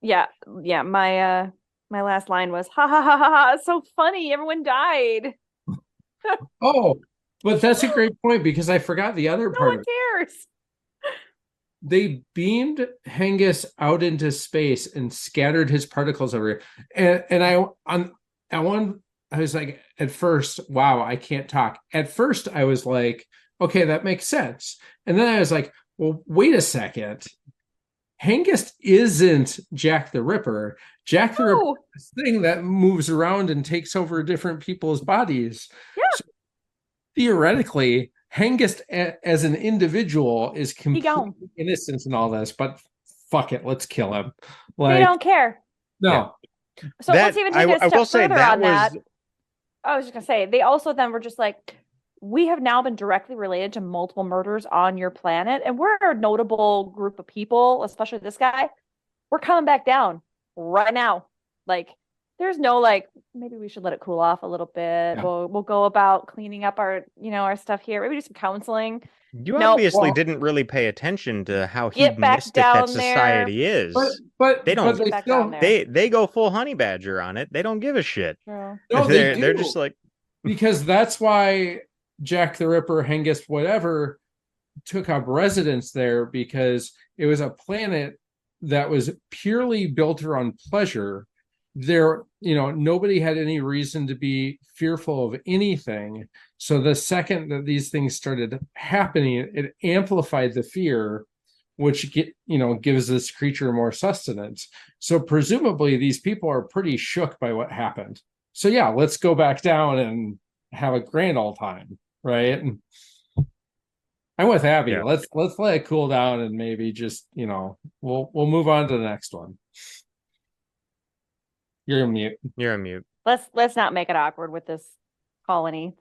Yeah. My last line was ha ha ha ha ha, it's so funny, everyone died. Oh, but that's a great point, because I forgot the other part. No one cares. They beamed Hengist out into space and scattered his particles over. And I was like, at first, wow, I can't talk. At first, I was like, okay, that makes sense. And then I was like, well, wait a second. Hengist isn't Jack the Ripper. Jack the Ripper is this thing that moves around and takes over different people's bodies. Yeah. So, theoretically, Hengist as an individual is completely innocent in all this, but fuck it, let's kill him. Like, they don't care. No. Yeah. So let's even take it a step further on that. I was just gonna say, they also then were just like, we have now been directly related to multiple murders on your planet, and we're a notable group of people, especially this guy. We're coming back down right now. Like, there's no like, maybe we should let it cool off a little bit. Yeah. We'll go about cleaning up our stuff here. Maybe do some counseling. You obviously didn't really pay attention to how hedonistic that society is. But they don't. They go full honey badger on it. They don't give a shit. True. No, they're just like, because that's why Jack the Ripper, Hengist, whatever, took up residence there because it was a planet that was purely built around pleasure. There, nobody had any reason to be fearful of anything. So the second that these things started happening, it amplified the fear, which gives this creature more sustenance. So presumably these people are pretty shook by what happened. So yeah, let's go back down and have a grand old time, right? I'm with Abbie. Yeah. Let's let it cool down and maybe just we'll move on to the next one. You're on mute. You're on mute. Let's not make it awkward with this colony.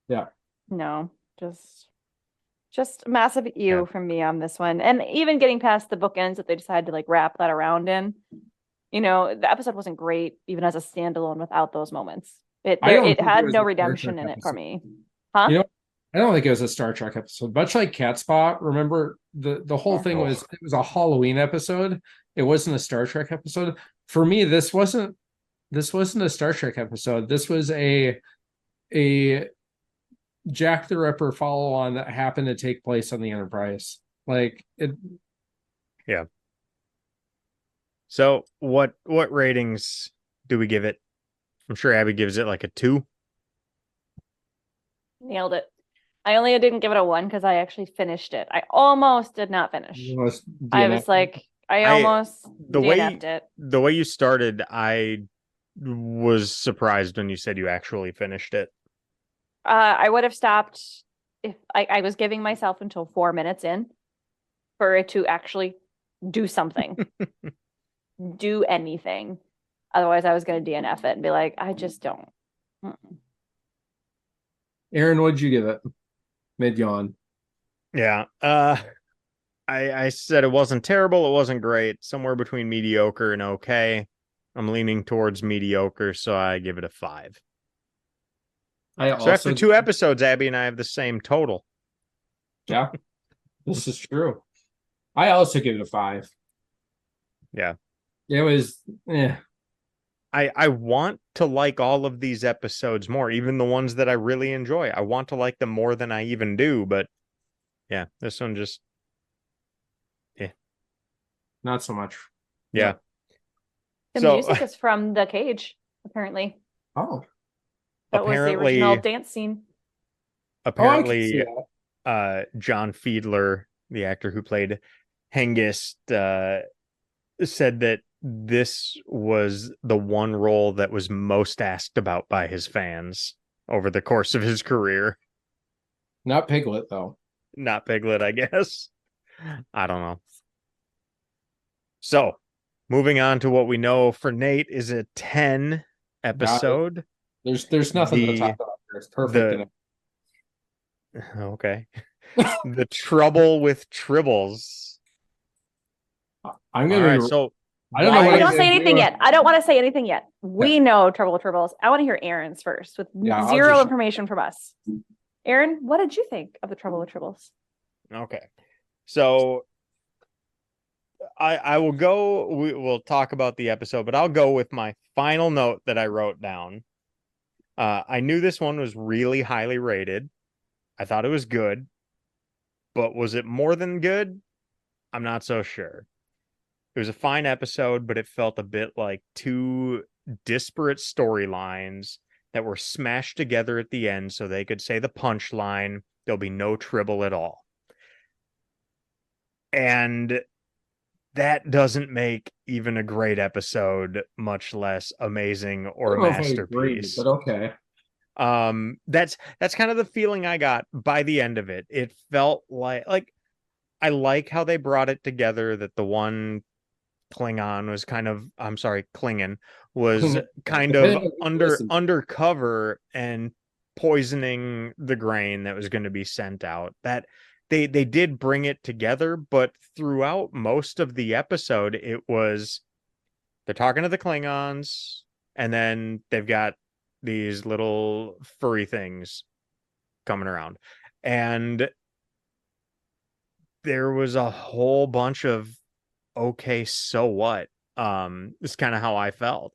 Yeah. No, just massive ew from me on this one. And even getting past the bookends that they decided to like wrap that around in, the episode wasn't great even as a standalone without those moments. It had no redemption in it for me. Huh? I don't think it was a Star Trek episode. Much like Catspot, remember the whole thing was a Halloween episode. It wasn't a Star Trek episode. For me, this wasn't a Star Trek episode. This was a Jack the Ripper follow-on that happened to take place on the Enterprise. Like it. Yeah. So what ratings do we give it? I'm sure Abbie gives it like a 2. Nailed it. I only didn't give it a 1 because I actually finished it. I almost did not finish. I was like, I almost DNF'd it. The way you started, I was surprised when you said you actually finished it. I would have stopped if I was giving myself until 4 minutes in for it to actually do something, do anything. Otherwise, I was going to DNF it and be like, I just don't. Aaron, what'd you give it? Mid yawn. Yeah. I said it wasn't terrible. It wasn't great. Somewhere between mediocre and okay. I'm leaning towards mediocre, so I give it a 5. So after 2 episodes, Abbie and I have the same total. Yeah, this is true. I also give it a 5. Yeah. It was, I want to like all of these episodes more, even the ones that I really enjoy. I want to like them more than I even do, but yeah, this one just, not so much. Yeah. The music is from The Cage, apparently. Oh. That was the original dance scene. Apparently, John Fiedler, the actor who played Hengist, said that this was the one role that was most asked about by his fans over the course of his career. Not Piglet, though. Not Piglet, I guess. I don't know. So, moving on to what we know for Nate is a 10 episode. There's nothing to talk about. It's perfect. Okay. The Trouble with Tribbles. I'm gonna. So I don't know. I don't say anything yet. I don't want to say anything yet. We know Trouble with Tribbles. I want to hear Aaron's first, with zero information from us. Aaron, what did you think of the Trouble with Tribbles? Okay, so I will go. We'll talk about the episode, but I'll go with my final note that I wrote down. I knew this one was really highly rated. I thought it was good, but was it more than good? I'm not so sure. It was a fine episode, but it felt a bit like 2 disparate storylines that were smashed together at the end so they could say the punchline, there'll be no Tribble at all. And that doesn't make even a great episode, much less amazing or a masterpiece. But okay. That's kind of the feeling I got by the end of it. It felt like I like how they brought it together, that the one Klingon was Klingon was kind of undercover and poisoning the grain that was going to be sent out. That they did bring it together, but throughout most of the episode, it was they're talking to the Klingons, and then they've got these little furry things coming around, and there was a whole bunch of okay, so what? It's kind of how I felt.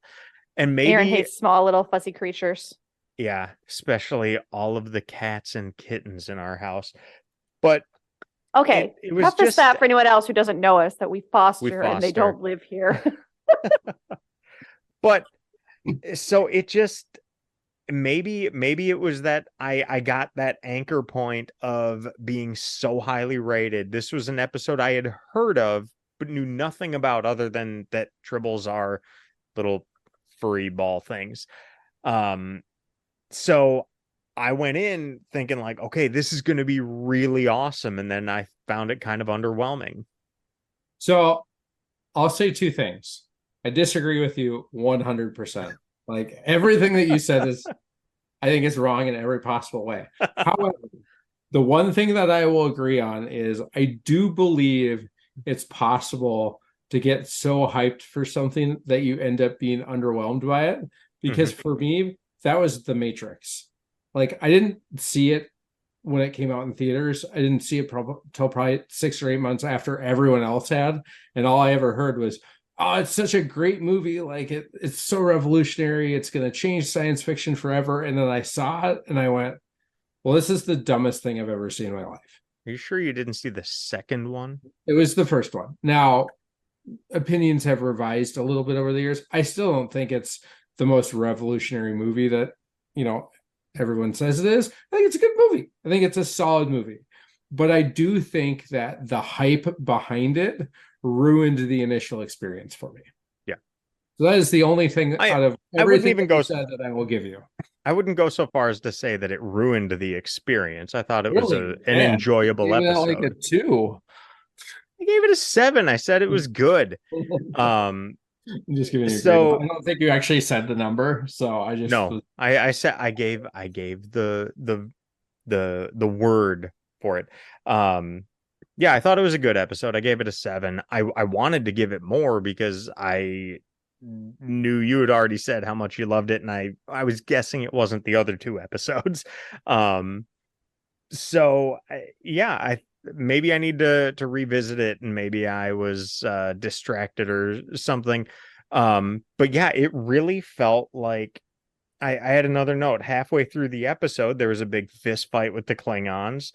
And maybe Aaron hates small little fuzzy creatures. Yeah, especially all of the cats and kittens in our house. But Okay, it was preface just that for anyone else who doesn't know us, that we foster and they don't live here. But so it just maybe it was that I got that anchor point of being so highly rated. This was an episode I had heard of but knew nothing about other than that Tribbles are little furry ball things. So I went in thinking like, okay, this is going to be really awesome, and then I found it kind of underwhelming. So I'll say two things. I disagree with you 100%. Like everything that you said I think is wrong in every possible way. However, the one thing that I will agree on is I do believe it's possible to get so hyped for something that you end up being underwhelmed by it. Because for me, that was The Matrix. Like I didn't see it when it came out in theaters. I didn't see it till probably 6 or 8 months after everyone else had. And all I ever heard was, oh, it's such a great movie. Like it's so revolutionary. It's going to change science fiction forever. And then I saw it and I went, well, this is the dumbest thing I've ever seen in my life. Are you sure you didn't see the second one? It was the first one. Now, opinions have revised a little bit over the years. I still don't think it's the most revolutionary movie that, everyone says it is. I think it's a good movie. I think it's a solid movie. But I do think that the hype behind it ruined the initial experience for me. Yeah. So that is the only thing out of everything that I will give you. I wouldn't go so far as to say that it ruined the experience. I thought it was an enjoyable episode. Like a 2. I gave it a 7. I said it was good. I'm just giving you I don't think you actually said the number, so I just I said I gave the word for it. Yeah, I thought it was a good episode. I gave it a 7. I wanted to give it more because I knew you had already said how much you loved it, and I was guessing it wasn't the other 2 episodes. So maybe I need to revisit it, and maybe I was distracted or something. But yeah, it really felt like I had another note. Halfway through the episode, there was a big fist fight with the Klingons,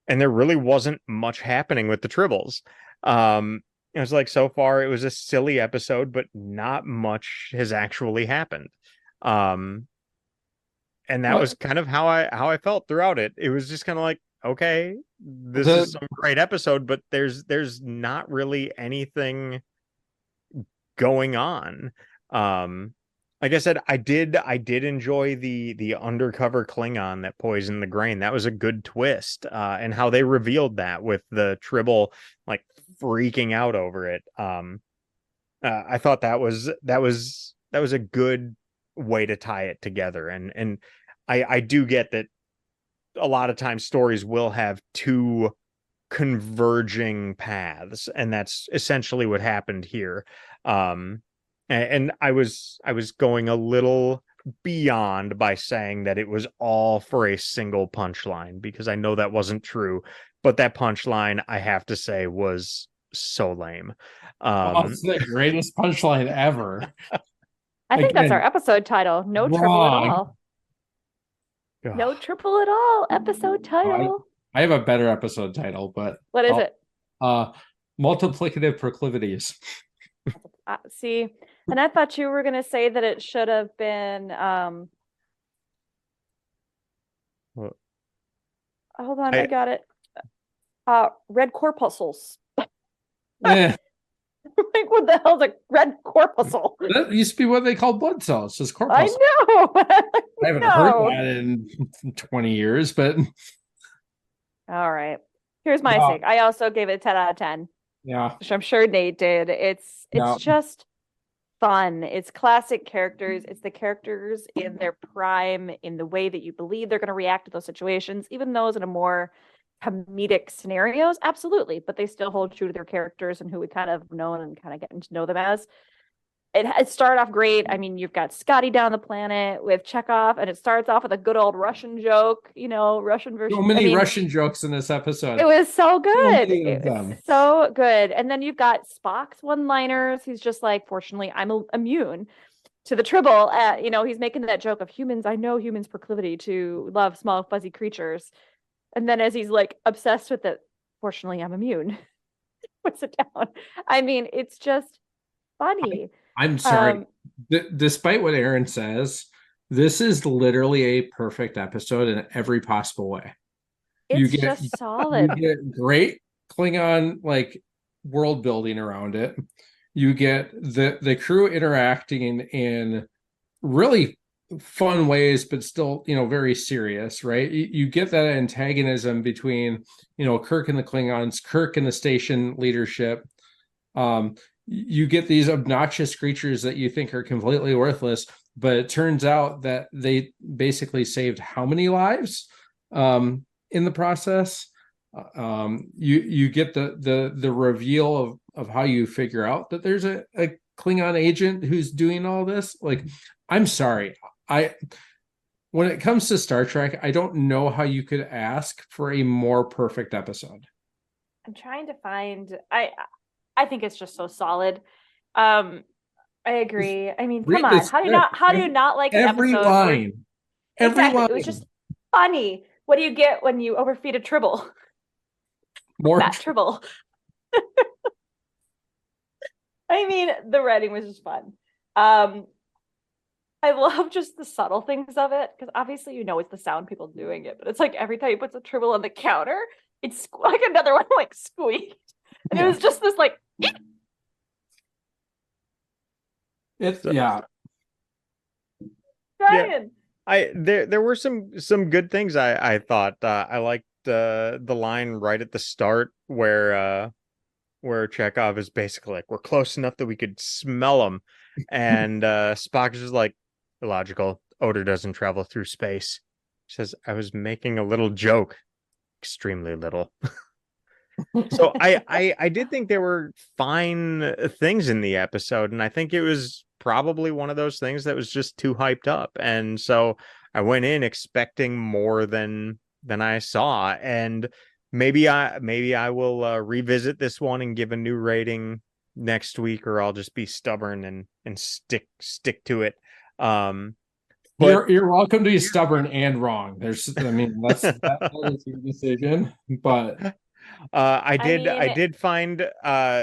and there really wasn't much happening with the Tribbles. It was like, so far it was a silly episode, but not much has actually happened. And that was kind of how I felt throughout it. It was just kind of like, okay, this is some great episode, but there's not really anything going on. Like I said, I did enjoy the undercover Klingon that poisoned the grain. That was a good twist, and how they revealed that with the Tribble like freaking out over it. I thought that was a good way to tie it together, and I do get that a lot of times stories will have 2 converging paths, and that's essentially what happened here. And I was going a little beyond by saying that it was all for a single punchline, because I know that wasn't true, but that punchline, I have to say, was so lame. It's the greatest punchline ever. I think that's our episode title. No trouble at all. No triple at all. Episode title. I have a better episode title, but what is it? Multiplicative proclivities. See, and I thought you were going to say that it should have been. What? Hold on, I got it. Red corpuscles. Like, what the hell's a red corpuscle? That used to be what they called blood cells, just corpuscles. I know. I haven't heard that in 20 years, but all right. Here's my take. I also gave it a 10 out of 10. Yeah. Which I'm sure Nate did. It's just fun. It's classic characters. It's the characters in their prime, in the way that you believe they're going to react to those situations, even those in a more comedic scenarios, absolutely, but they still hold true to their characters and who we kind of known and kind of getting to know them as. It started off great. I mean, you've got Scotty down the planet with Chekhov, and it starts off with a good old Russian joke, Russian version. So many Russian jokes in this episode. It was so good. It was so good. And then you've got Spock's one-liners. He's just like, fortunately, I'm immune to the Tribble. He's making that joke of humans. I know humans' proclivity to love small, fuzzy creatures. And then as he's like obsessed with it, fortunately, I'm immune. Puts it down. I mean, it's just funny. I'm sorry. Despite what Aaron says, this is literally a perfect episode in every possible way. It's just solid. You get great Klingon like world building around it. You get the crew interacting in really fun ways, but still, very serious, right? You get that antagonism between, Kirk and the Klingons, Kirk and the station leadership. You get these obnoxious creatures that you think are completely worthless, but it turns out that they basically saved how many lives in the process. You get the reveal of how you figure out that there's a Klingon agent who's doing all this. Like, I'm sorry, when it comes to Star Trek, I don't know how you could ask for a more perfect episode. I'm trying to find. I think it's just so solid. I agree. I mean, come on. How do you not like every an episode? Line? Exactly. It was just funny. What do you get when you overfeed a Tribble? More Tribble. I mean, the writing was just fun. I love just the subtle things of it, because obviously it's the sound people doing it, but it's like every time he puts a Tribble on the counter, it's like another one like squeaked. And it was just this like it's yeah. Brian. There were some good things I thought. I liked the line right at the start where Chekhov is basically like, we're close enough that we could smell them, and Spock is just like, illogical, odor doesn't travel through space. He says, I was making a little joke. Extremely little. So I did think there were fine things in the episode, and I think it was probably one of those things that was just too hyped up, and so I went in expecting more than I saw, and maybe I will revisit this one and give a new rating next week, or I'll just be stubborn and stick to it. But you're welcome to be stubborn and wrong. That's that is your decision, but I did find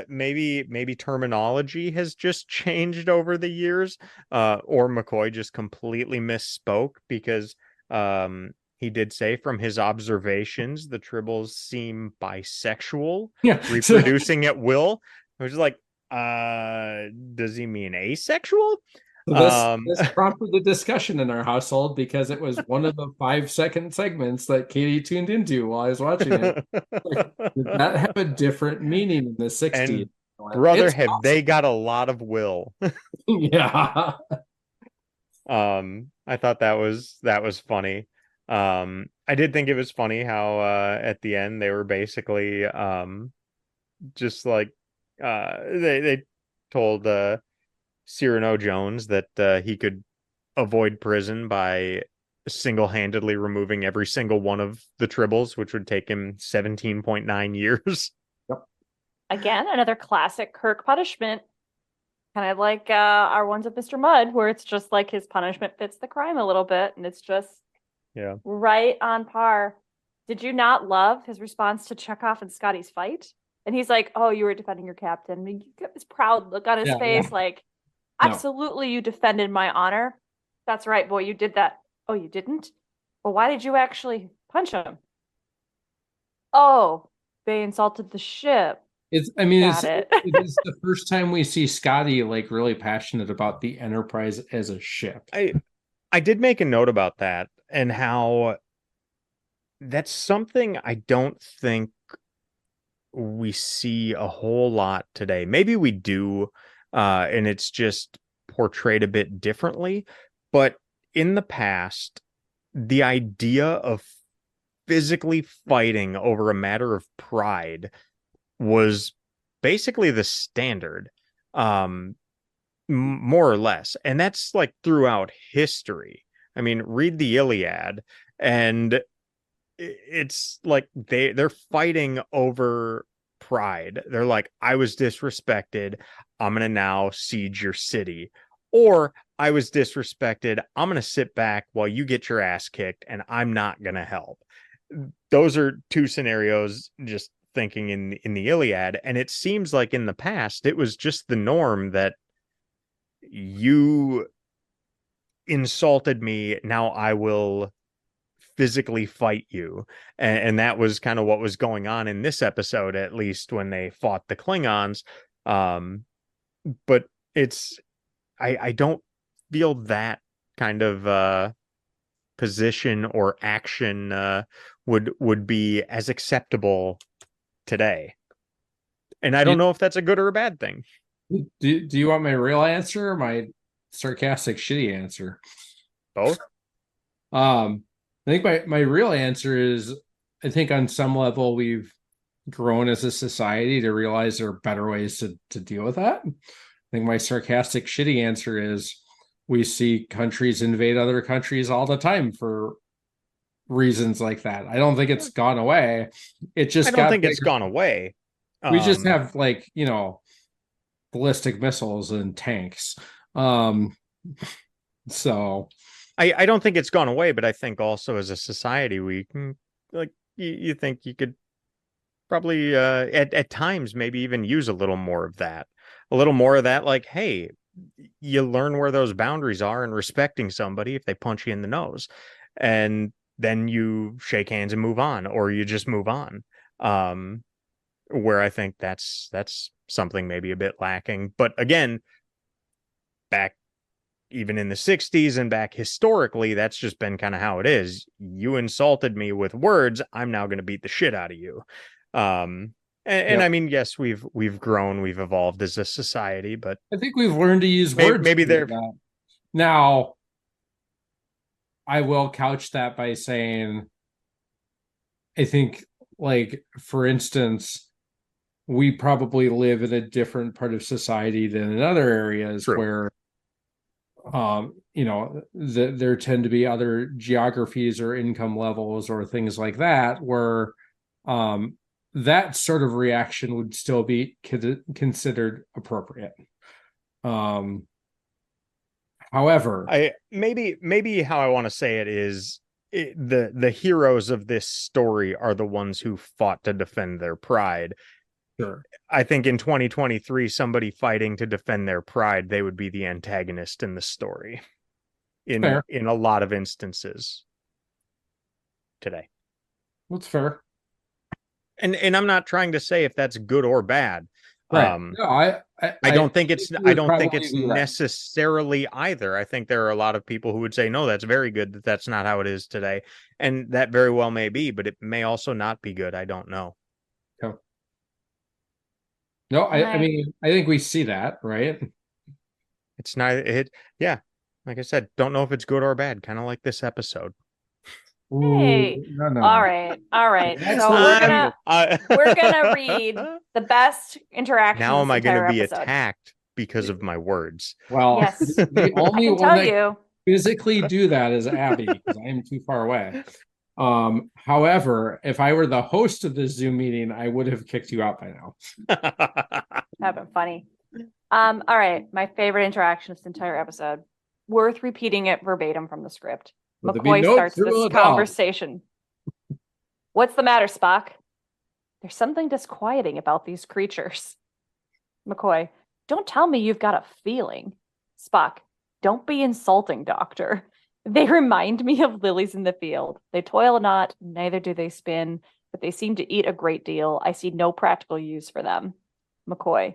maybe terminology has just changed over the years, or McCoy just completely misspoke, because he did say from his observations the Tribbles seem bisexual, reproducing at will. I was just like, does he mean asexual? This prompted the discussion in our household, because it was one of the 5-second segments that Katie tuned into while I was watching it. Did that have a different meaning in the 60s? And brother, have awesome. They got a lot of will. Yeah. I thought that was funny. I did think it was funny how at the end they were basically just like they told Cyrano Jones that he could avoid prison by single-handedly removing every single one of the Tribbles, which would take him 17.9 years. Yep. Again, another classic Kirk punishment, kind of like our ones with Mr. Mudd, where it's just like his punishment fits the crime a little bit, and it's just right on par. Did you not love his response to Chekhov and Scotty's fight? And he's like, "Oh, you were defending your captain." You get this proud look on his face, like, absolutely, you defended my honor. That's right, boy, you did that. Oh, you didn't? Well, why did you actually punch him? Oh, they insulted the ship. It is the first time we see Scotty like really passionate about the Enterprise as a ship. I did make a note about that, and how that's something I don't think we see a whole lot today. Maybe we do, and it's just portrayed a bit differently. But in the past, the idea of physically fighting over a matter of pride was basically the standard, more or less. And that's like throughout history. I mean, read the Iliad, and it's like they're fighting over pride. They're like, I was disrespected, I'm gonna now siege your city. Or I was disrespected, I'm gonna sit back while you get your ass kicked, and I'm not gonna help. Those are two scenarios just thinking in the Iliad, and it seems like in the past it was just the norm that you insulted me, now I will physically fight you. And that was kind of what was going on in this episode, at least when they fought the Klingons. But it's I don't feel that kind of position or action would be as acceptable today. And I don't know if that's a good or a bad thing. Do you want my real answer or my sarcastic shitty answer? Both. I think my real answer is, I think on some level we've grown as a society to realize there are better ways to deal with that. I think my sarcastic shitty answer is, we see countries invade other countries all the time for reasons like that. I don't think it's gone away. It just I don't think it's gone away. We just have, like, you know, ballistic missiles and tanks. So I don't think it's gone away, but I think also as a society we can, like, you think you could probably at times maybe even use a little more of that. A little more of that, like, hey, you learn where those boundaries are and respecting somebody if they punch you in the nose. And then you shake hands and move on, or you just move on. Where I think that's something maybe a bit lacking. But again, back even in the 60s and back historically, that's just been kind of how it is. You insulted me with words, I'm now going to beat the shit out of you. And I mean, yes, we've grown, we've evolved as a society, but I think we've learned to use words. Maybe they're now. I will couch that by saying, I think, like, for instance, we probably live in a different part of society than in other areas. True. Where you know, there tend to be other geographies or income levels or things like that where that sort of reaction would still be considered appropriate. However, maybe how I want to say it is, the heroes of this story are the ones who fought to defend their pride. Sure. I think in 2023, somebody fighting to defend their pride, they would be the antagonist in the story. In a lot of instances today. That's fair. And I'm not trying to say if that's good or bad. Right. No, I don't think it's necessarily either. I think there are a lot of people who would say, no, that's very good, that's not how it is today. And that very well may be, but it may also not be good. I don't know. No, I mean, I think we see that, right? It's not yeah. Like I said, don't know if it's good or bad, kind of like this episode. Hey, no. All right. So we're gonna read the best interaction. Now am I gonna be attacked because of my words? Well, yes. The only one that physically do that is Abbie, because I am too far away. However, if I were the host of this Zoom meeting, I would have kicked you out by now. That'd been funny. All right, my favorite interaction of this entire episode. Worth repeating it verbatim from the script. McCoy starts this conversation. What's the matter, Spock? There's something disquieting about these creatures. McCoy, don't tell me you've got a feeling. Spock, don't be insulting, Doctor. They remind me of lilies in the field. They toil not, neither do they spin, but they seem to eat a great deal. I see no practical use for them. McCoy,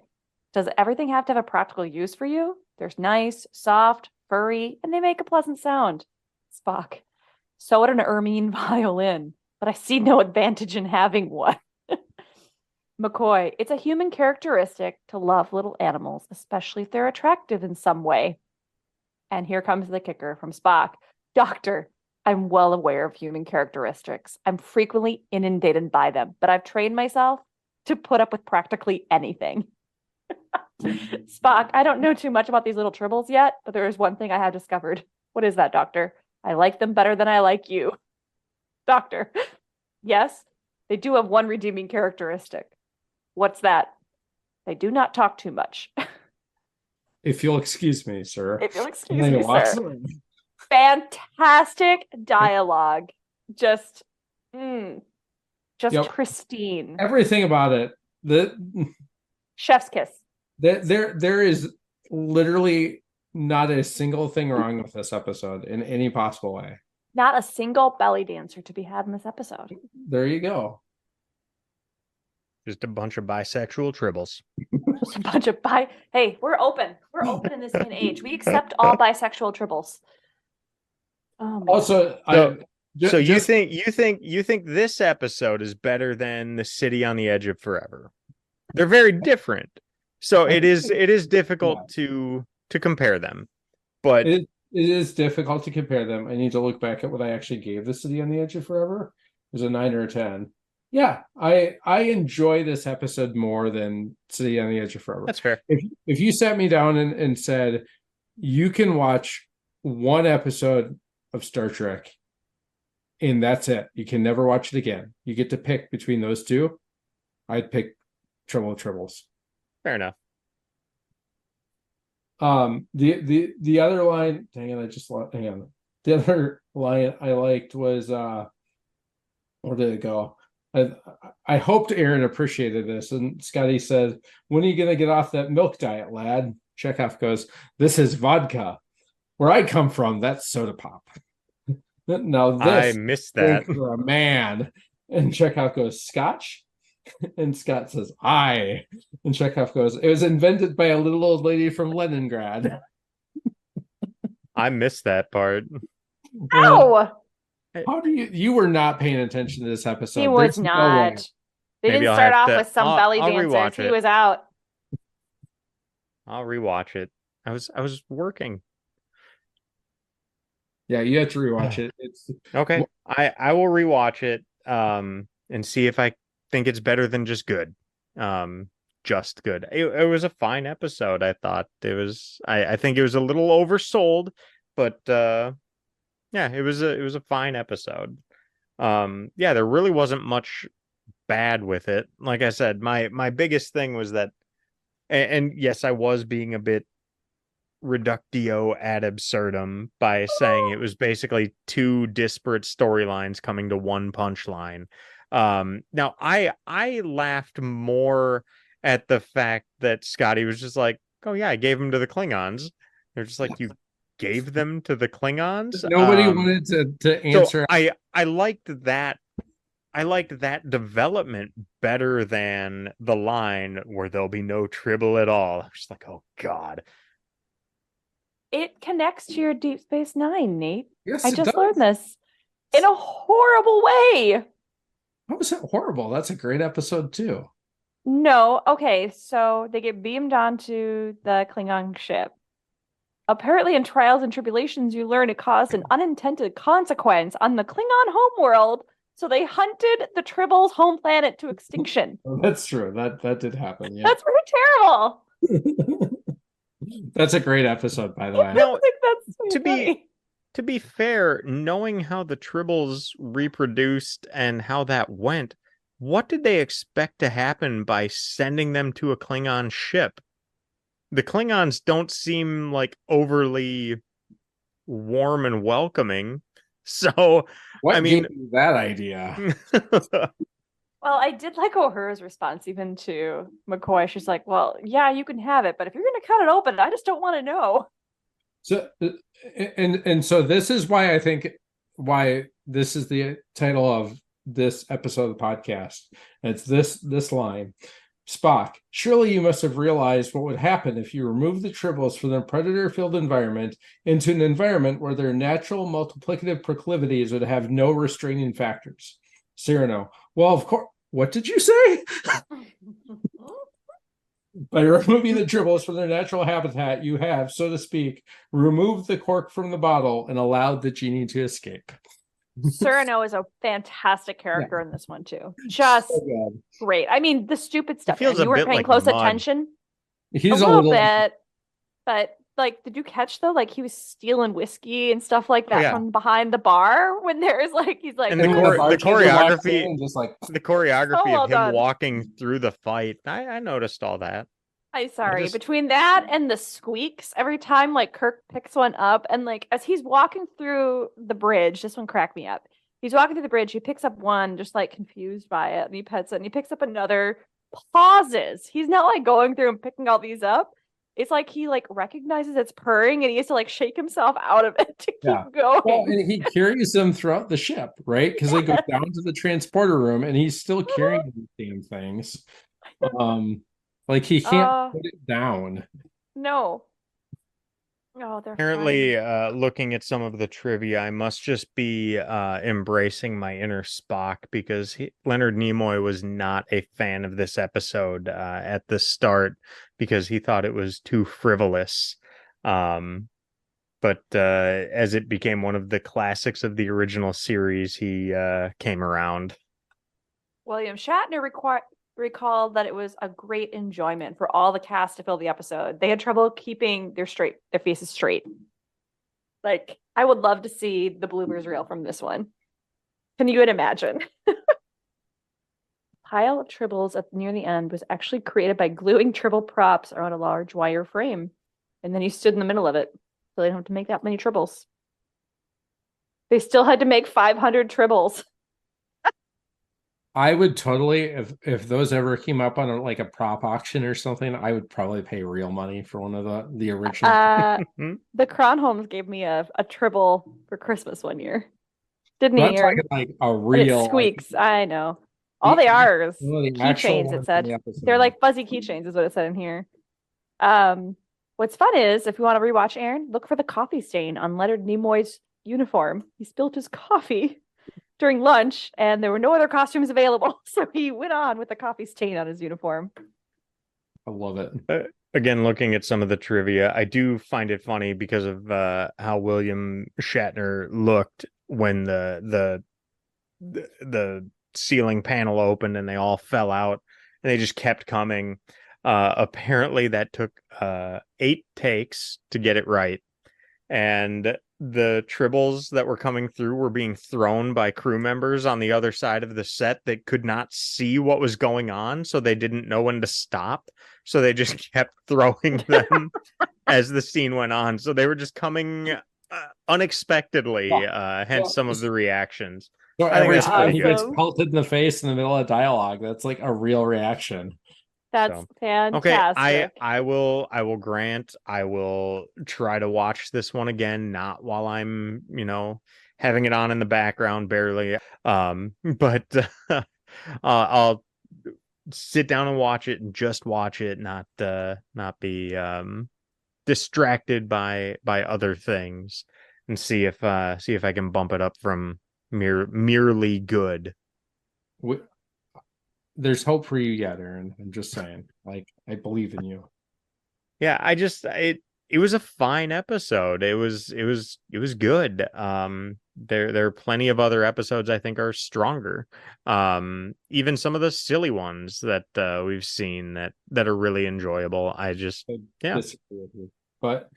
does everything have to have a practical use for you? They're nice, soft, furry, and they make a pleasant sound. Spock, so would an ermine violin, but I see no advantage in having one. McCoy, it's a human characteristic to love little animals, especially if they're attractive in some way. And here comes the kicker from Spock. Doctor, I'm well aware of human characteristics. I'm frequently inundated by them, but I've trained myself to put up with practically anything. Spock, I don't know too much about these little tribbles yet, but there is one thing I have discovered. What is that, Doctor? I like them better than I like you. Doctor, yes, they do have one redeeming characteristic. What's that? They do not talk too much. If you'll excuse me, sir. If you'll excuse me, sir. Fantastic dialogue. Just, Just pristine. Everything about it. Chef's kiss. There is literally not a single thing wrong with this episode in any possible way. Not a single belly dancer to be had in this episode. There you go. Just a bunch of bisexual tribbles. Just a bunch of Hey, we're open. We're open in this day and age. We accept all bisexual tribbles. Also, so you think this episode is better than The City on the Edge of Forever? They're very different. So it is difficult to compare them. But it is difficult to compare them. I need to look back at what I actually gave The City on the Edge of Forever. It was a 9 or a 10. Yeah, I enjoy this episode more than City on the Edge of Forever. That's fair. If you sat me down and said, you can watch one episode of Star Trek and that's it, you can never watch it again, you get to pick between those two, I'd pick Tribbles. Fair enough. The other line, the other line I liked was where did it go? I hoped Aaron appreciated this. And Scotty said, when are you going to get off that milk diet, lad? Chekhov goes, this is vodka. Where I come from, that's soda pop. Now this, I missed that. For a man. And Chekhov goes, scotch? And Scott says, aye. And Chekhov goes, it was invented by a little old lady from Leningrad. I missed that part. Ow! How do you were not paying attention to this episode? He was not. They Maybe didn't I'll start have off to- with some I'll- belly I'll dancers. rewatch He it. was out. I'll rewatch it. I was working. Yeah, you have to rewatch it. It's Okay. I will rewatch it and see if I think it's better than just good. Just good. It was a fine episode, I thought. It was I think it was a little oversold, but yeah, it was a fine episode. Yeah, there really wasn't much bad with it. Like I said, my biggest thing was that and yes, I was being a bit reductio ad absurdum by saying it was basically two disparate storylines coming to one punchline. Now I laughed more at the fact that Scotty was just like, oh yeah, I gave them to the Klingons. They're just like, you gave them to the Klingons? nobody wanted to answer. So I liked that. I liked that development better than the line where there'll be no Tribble at all. I was just like, oh God. It connects to your Deep Space Nine, Nate. Yes, I it just does. learned this in a horrible way. How was that horrible? That's a great episode too. No, okay, so they get beamed onto the Klingon ship. Apparently, in Trials and Tribulations, you learn it caused an unintended consequence on the Klingon homeworld, so they hunted the Tribbles' home planet to extinction. That's true. That did happen. Yeah, That's pretty terrible. that's a great episode, by the way. No, I think that's so to be- funny. To be fair, knowing how the Tribbles reproduced and how that went, what did they expect to happen by sending them to a Klingon ship? The Klingons don't seem like overly warm and welcoming. So, What I mean- gave you that idea? Well, I did like O'Hara's response even to McCoy. She's like, well, yeah, you can have it, but if you're going to cut it open, I just don't want to know. So and so this is why I think why this is the title of this episode of the podcast. And it's this line. Spock, surely you must have realized what would happen if you remove the Tribbles from their predator-filled environment into an environment where their natural multiplicative proclivities would have no restraining factors. Cyrano, well, of course. What did you say? By removing the Tribbles from their natural habitat, you have, so to speak, removed the cork from the bottle and allowed the genie to escape. Cyrano is a fantastic character in this one too. Just So good. great. I mean, the stupid stuff. feels and you a weren't bit paying like close Mud. attention. He's a little bit, but like, did you catch though? Like he was stealing whiskey and stuff like that yeah. from behind the bar when there's like he's like And the And chor- bartender choreography- walks in and just like the choreography So well of him done. walking through the fight, I noticed all that. I'm sorry. just- Between that and the squeaks every time like Kirk picks one up and like as he's walking through the bridge, this one cracked me up. He's walking through the bridge. He picks up one, just like confused by it, and he pets it. And he picks up another, pauses. He's not like going through and picking all these up. It's like he like recognizes it's purring, and he has to like shake himself out of it to keep going. Well, and he carries them throughout the ship, right? Because they go down to the transporter room, and he's still carrying these damn things. Like he can't put it down. No. Oh, they're Apparently, looking at some of the trivia, I must just be embracing my inner Spock because Leonard Nimoy was not a fan of this episode at the start because he thought it was too frivolous. But as it became one of the classics of the original series, he came around. William Shatner recalled that it was a great enjoyment for all the cast to fill the episode. They had trouble keeping their faces straight. Like, I would love to see the bloopers reel from this one. Can you even imagine? Pile of tribbles near the end was actually created by gluing tribble props around a large wire frame. And then he stood in the middle of it. So they don't have to make that many tribbles. They still had to make 500 tribbles. I would totally, if those ever came up on a prop auction or something, I would probably pay real money for one of the original. The Cronholms gave me a tribble for Christmas one year. Didn't I'm he? talking like a real. It squeaks. I know. All they are is keychains. It said they're like fuzzy keychains, is what it said in here. What's fun is if you want to rewatch Aaron, look for the coffee stain on Leonard Nimoy's uniform. He spilled his coffee during lunch, and there were no other costumes available, so he went on with the coffee stain on his uniform. I love it. Again, looking at some of the trivia, I do find it funny because of how William Shatner looked when the ceiling panel opened and they all fell out, and they just kept coming. Apparently, that took 8 takes to get it right, and the tribbles that were coming through were being thrown by crew members on the other side of the set that could not see what was going on, so they didn't know when to stop. So they just kept throwing them as the scene went on. So they were just coming unexpectedly, hence some of the reactions. So I think every that's time pretty he good. gets pelted in the face in the middle of dialogue, that's like a real reaction. That's fantastic. Okay, I will grant I will try to watch this one again, not while I'm, having it on in the background barely. But I'll sit down and watch it and just watch it, not be distracted by other things, and see if I can bump it up from merely good. There's hope for you yet, Aaron. I'm just saying. Like, I believe in you. Yeah, it was a fine episode. It was good. There are plenty of other episodes I think are stronger. Even some of the silly ones that we've seen that are really enjoyable. I disagree with you. But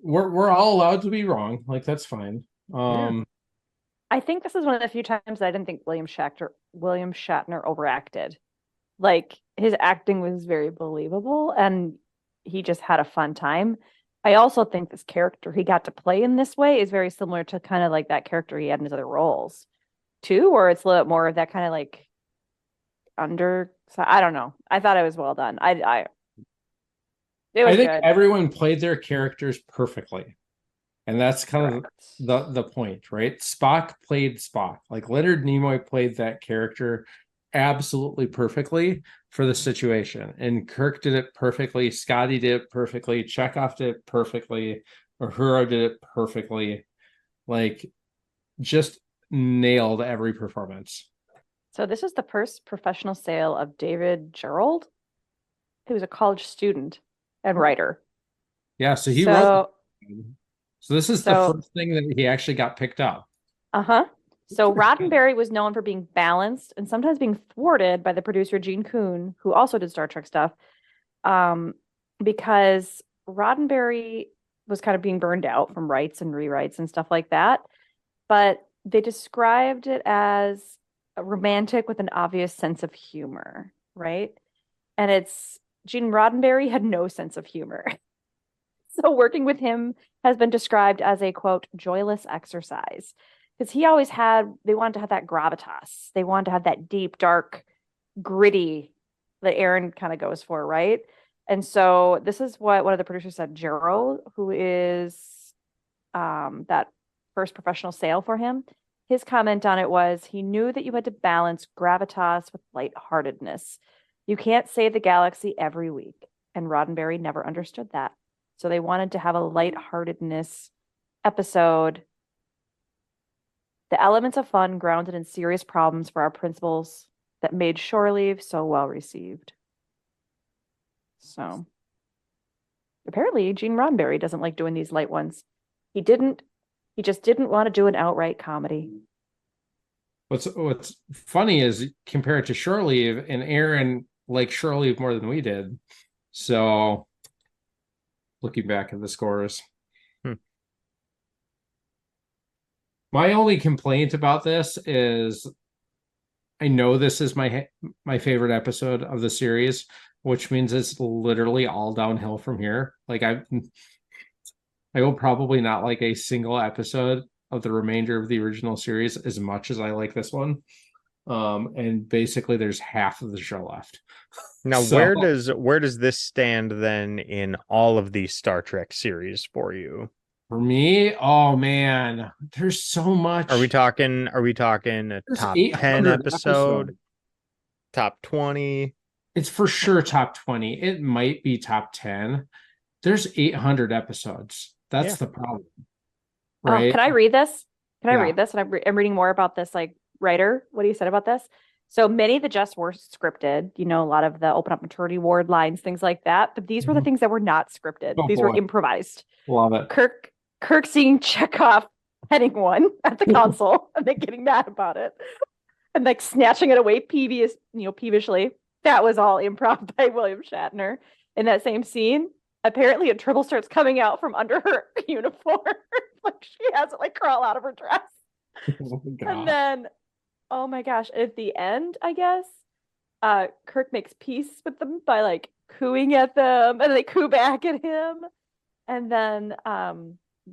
we're all allowed to be wrong. Like, that's fine. I think this is one of the few times I didn't think William Shatner overacted. Like, his acting was very believable, and he just had a fun time. I also think this character he got to play in this way is very similar to kind of like that character he had in his other roles, too, where it's a little more of that kind of like so I don't know. I thought it was well done. I think good. Everyone played their characters perfectly. And that's kind of the point, right? Spock played Spock. Like, Leonard Nimoy played that character absolutely perfectly for the situation. And Kirk did it perfectly. Scotty did it perfectly. Chekhov did it perfectly. Uhura did it perfectly. Like, just nailed every performance. So this is the first professional sale of David Gerald, who was a college student and writer. Yeah, so he wrote. So this is the first thing that he actually got picked up. So Roddenberry was known for being balanced and sometimes being thwarted by the producer Gene Kuhn, who also did Star Trek stuff, because Roddenberry was kind of being burned out from writes and rewrites and stuff like that. But they described it as a romantic with an obvious sense of humor, right? And Gene Roddenberry had no sense of humor. So working with him has been described as a, quote, joyless exercise. because they wanted to have that gravitas. They wanted to have that deep, dark, gritty that Aaron kind of goes for, right? And so this is what one of the producers said. Gerald, who is that first professional sale for him, his comment on it was he knew that you had to balance gravitas with lightheartedness. You can't save the galaxy every week. And Roddenberry never understood that. So they wanted to have a lightheartedness episode. The elements of fun grounded in serious problems for our principals that made Shore Leave so well received. So apparently Gene Roddenberry doesn't like doing these light ones. He just didn't want to do an outright comedy. What's funny is compared to Shore Leave, and Aaron liked Shore Leave more than we did. So looking back at the scores. My only complaint about this is I know this is my favorite episode of the series, which means it's literally all downhill from here. Like I will probably not like a single episode of the remainder of the original series as much as I like this one. And basically there's half of the show left. Now, where does this stand then in all of these Star Trek series for you? For me, oh man, there's so much. Are we talking a top 10 episode? Top 20? It's for sure top 20. It might be top 10. There's 800 episodes. That's the problem. Right? Can I read this? I read this? And I'm reading more about this, like, writer, what he said about this. So many of the just were scripted, a lot of the open up maternity ward lines, things like that. But these were the things that were not scripted. These were improvised. Love it. Kirk seeing Chekhov petting one at the console and then getting mad about it and like snatching it away peevishly. That was all improv by William Shatner. In that same scene, apparently a Tribble starts coming out from under her uniform. Like she has it like crawl out of her dress. Oh, and then, oh my gosh, at the end, I guess, Kirk makes peace with them by like cooing at them and they coo back at him. And then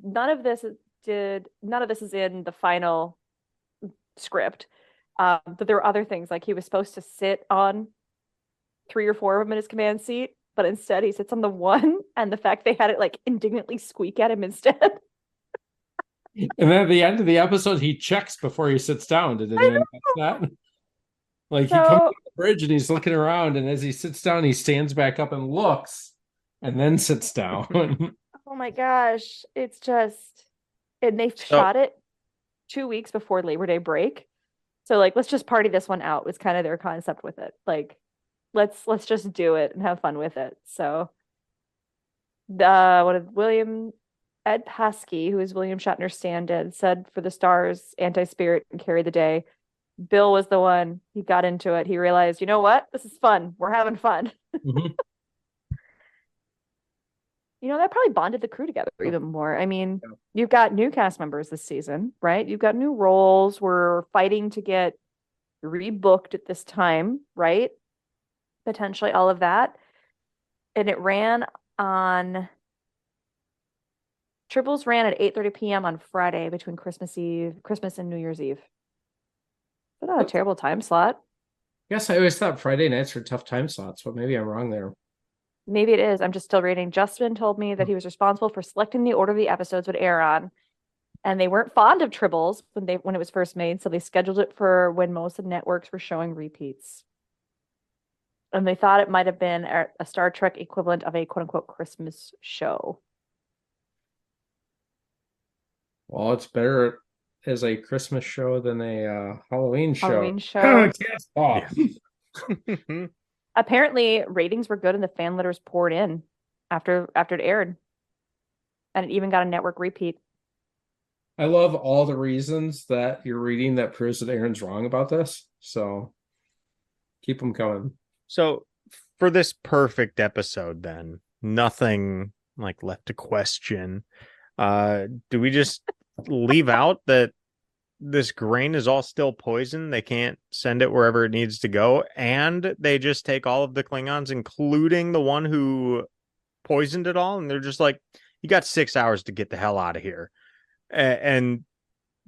none of this is in the final script. But there were other things, like he was supposed to sit on 3 or 4 of them in his command seat, but instead he sits on the one, and the fact they had it like indignantly squeak at him instead. And then at the end of the episode, he checks before he sits down. Did anyone catch that? Like he comes to the bridge and he's looking around, and as he sits down, he stands back up and looks, and then sits down. Oh my gosh, it's just, and they shot it 2 weeks before Labor Day break. So like, let's just party this one out was kind of their concept with it. Like, let's just do it and have fun with it. So Ed Paskey, who is William Shatner's stand-in, said for the stars, Anti-Spirit and Carry the Day, Bill was the one. He got into it. He realized, you know what? This is fun. We're having fun. Mm-hmm. That probably bonded the crew together even more. I mean, you've got new cast members this season, right? You've got new roles. We're fighting to get rebooked at this time, right? Potentially all of that. And it ran on... Tribbles ran at 8:30 p.m. on Friday between Christmas and New Year's Eve. That's not a terrible time slot. Yes, I always thought Friday nights were tough time slots, but maybe I'm wrong there. Maybe it is. I'm just still reading. Justin told me that he was responsible for selecting the order the episodes would air on, and they weren't fond of Tribbles when it was first made, so they scheduled it for when most of the networks were showing repeats. And they thought it might have been a Star Trek equivalent of a quote-unquote Christmas show. Well, it's better as a Christmas show than a Halloween show. Halloween show. Oh, Apparently, ratings were good and the fan letters poured in after it aired. And it even got a network repeat. I love all the reasons that you're reading that proves that Aaron's wrong about this. So keep them coming. So for this perfect episode, then, nothing like left to question. Do we just leave out that this grain is all still poison? They can't send it wherever it needs to go, and they just take all of the Klingons, including the one who poisoned it all, and they're just like, you got 6 hours to get the hell out of here. And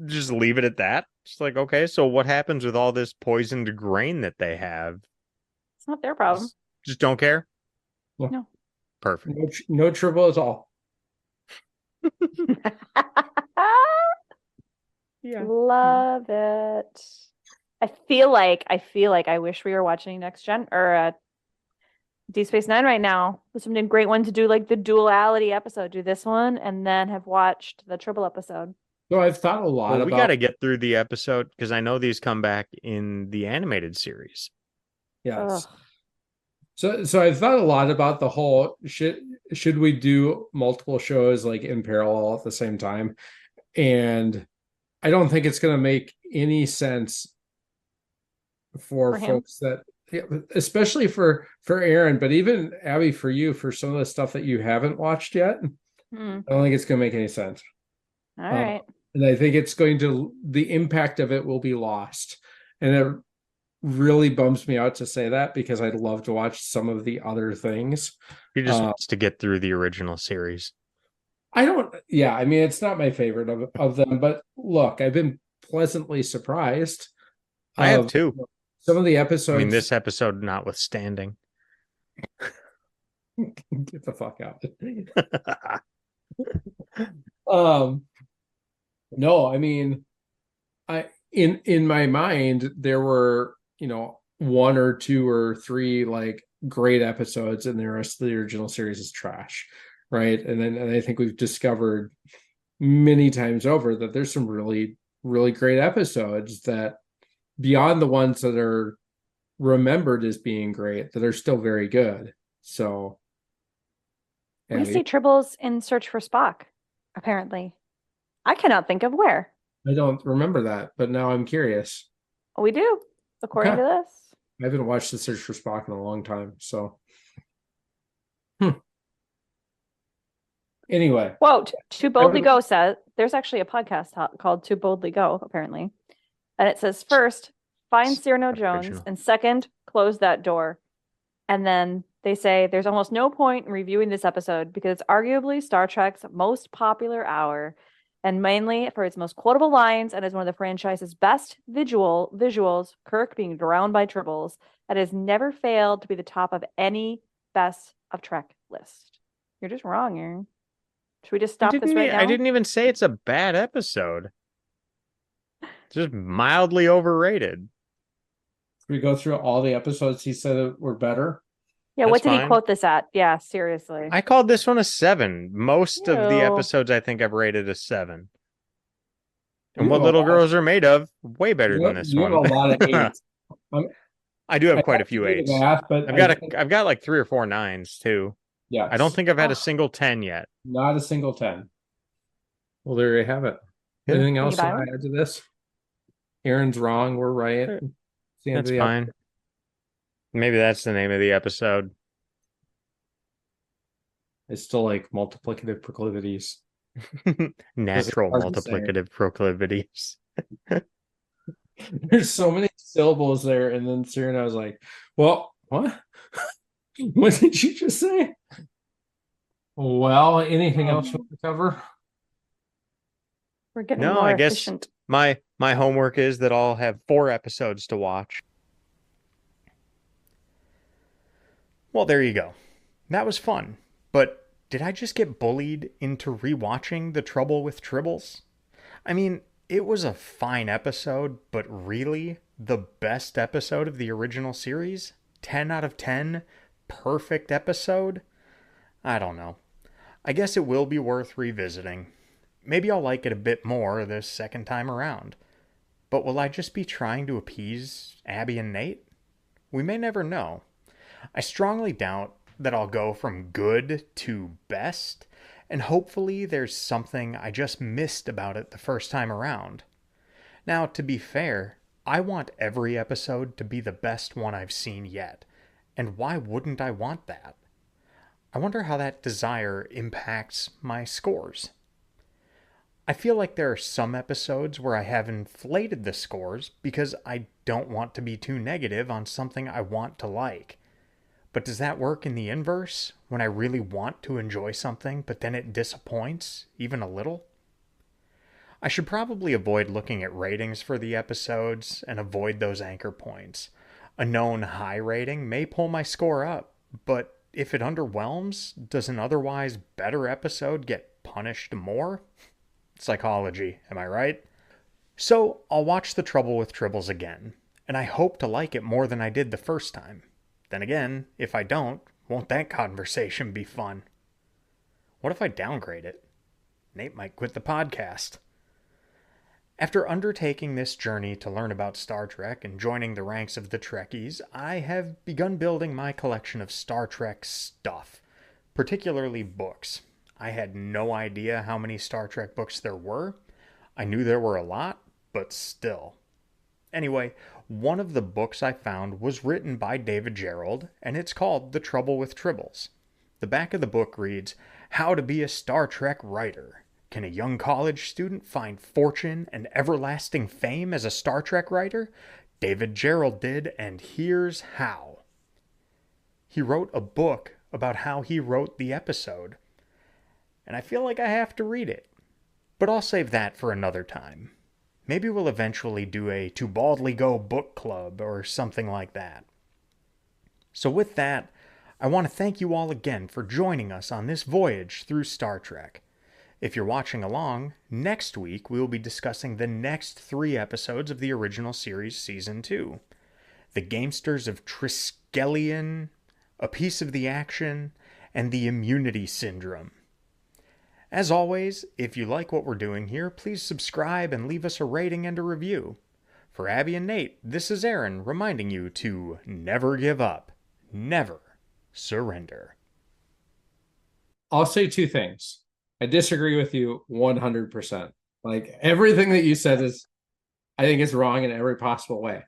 just leave it at that. It's like, okay, so what happens with all this poisoned grain that they have? It's not their problem. Just don't care? No. Perfect. No Tribble at all. Yeah. Love it. I feel like I wish we were watching Next Gen or Deep Space Nine right now. This would be a great one to do like the duality episode. Do this one and then have watched the Tribble episode. So I've thought a lot Well, we got about to get through the episode because I know these come back in the animated series. yes. Ugh. So I've thought a lot about the whole should we do multiple shows like in parallel at the same time? And I don't think it's going to make any sense for For him. folks that, especially for Aaron, but even Abbie, for you, for some of the stuff that you haven't watched yet. Hmm. I don't think it's going to make any sense. All right. And I think the impact of it will be lost. And it really bums me out to say that because I'd love to watch some of the other things. He just wants to get through the original series. I mean, it's not my favorite of them, but look, I've been pleasantly surprised. I have too. Some of the episodes. I mean, this episode notwithstanding. Get the fuck out. No, I mean, in my mind there were, one or two or three like great episodes, and the rest of the original series is trash, right? And I think we've discovered many times over that there's some really, really great episodes that, beyond the ones that are remembered as being great, that are still very good. So We see Tribbles in Search for Spock, apparently. I cannot think of where. I don't remember that, but now I'm curious. We do, according to this. I haven't watched The Search for Spock in a long time, so. Anyway. Quote, Too Boldly Go says, there's actually a podcast called Too Boldly Go, apparently. And it says, first, find Cyrano Jones, and second, close that door. And then they say there's almost no point in reviewing this episode because it's arguably Star Trek's most popular hour, and mainly for its most quotable lines and as one of the franchise's best visuals, Kirk being drowned by Tribbles, that has never failed to be the top of any best of Trek list. You're just wrong, Aaron. Should we just stop this right now? I didn't even say it's a bad episode. It's just mildly overrated. We go through all the episodes he said were better. Yeah, what did he quote this at? Yeah, seriously. I called this one a 7. Most of the episodes I think I've rated a 7. And What Little Girls Are Made Of, way better than this one. You have a lot of 8s. I do have quite a few 8s. But I've got like 3 or 4 9s too. Yeah. I don't think I've had a single 10 yet. Not a single 10. Well, there you have it. Anything else to add to this? Aaron's wrong. We're right. That's fine. Maybe that's the name of the episode. It's still like multiplicative proclivities. Natural multiplicative proclivities. There's so many syllables there, and then Cyrano was like, well, what? What did you just say? Well, anything else you want to cover? We're getting more efficient. My homework is that I'll have 4 episodes to watch. Well, there you go. That was fun. But did I just get bullied into rewatching The Trouble with Tribbles? I mean, it was a fine episode, but really, the best episode of the original series? 10 out of 10? Perfect episode? I don't know. I guess it will be worth revisiting. Maybe I'll like it a bit more this second time around. But will I just be trying to appease Abbie and Nate? We may never know. I strongly doubt that I'll go from good to best, and hopefully there's something I just missed about it the first time around. Now, to be fair, I want every episode to be the best one I've seen yet, and why wouldn't I want that? I wonder how that desire impacts my scores. I feel like there are some episodes where I have inflated the scores because I don't want to be too negative on something I want to like. But does that work in the inverse, when I really want to enjoy something, but then it disappoints, even a little? I should probably avoid looking at ratings for the episodes and avoid those anchor points. A known high rating may pull my score up, but if it underwhelms, does an otherwise better episode get punished more? Psychology, am I right? So I'll watch The Trouble with Tribbles again, and I hope to like it more than I did the first time. Then again, if I don't, won't that conversation be fun? What if I downgrade it? Nate might quit the podcast. After undertaking this journey to learn about Star Trek and joining the ranks of the Trekkies, I have begun building my collection of Star Trek stuff, particularly books. I had no idea how many Star Trek books there were. I knew there were a lot, but still. Anyway, one of the books I found was written by David Gerrold, and it's called The Trouble with Tribbles. The back of the book reads, "How to be a Star Trek writer. Can a young college student find fortune and everlasting fame as a Star Trek writer? David Gerrold did, and here's how." He wrote a book about how he wrote the episode, and I feel like I have to read it. But I'll save that for another time. Maybe we'll eventually do a To Baldly Go book club or something like that. So with that, I want to thank you all again for joining us on this voyage through Star Trek. If you're watching along, next week we will be discussing the next 3 episodes of the original series Season 2. The Gamesters of Triskelion, A Piece of the Action, and the Immunity Syndrome. As always, if you like what we're doing here, please subscribe and leave us a rating and a review. For Abbie and Nate, this is Aaron reminding you to never give up, never surrender. I'll say 2 things. I disagree with you 100%. Like everything that you said I think is wrong in every possible way.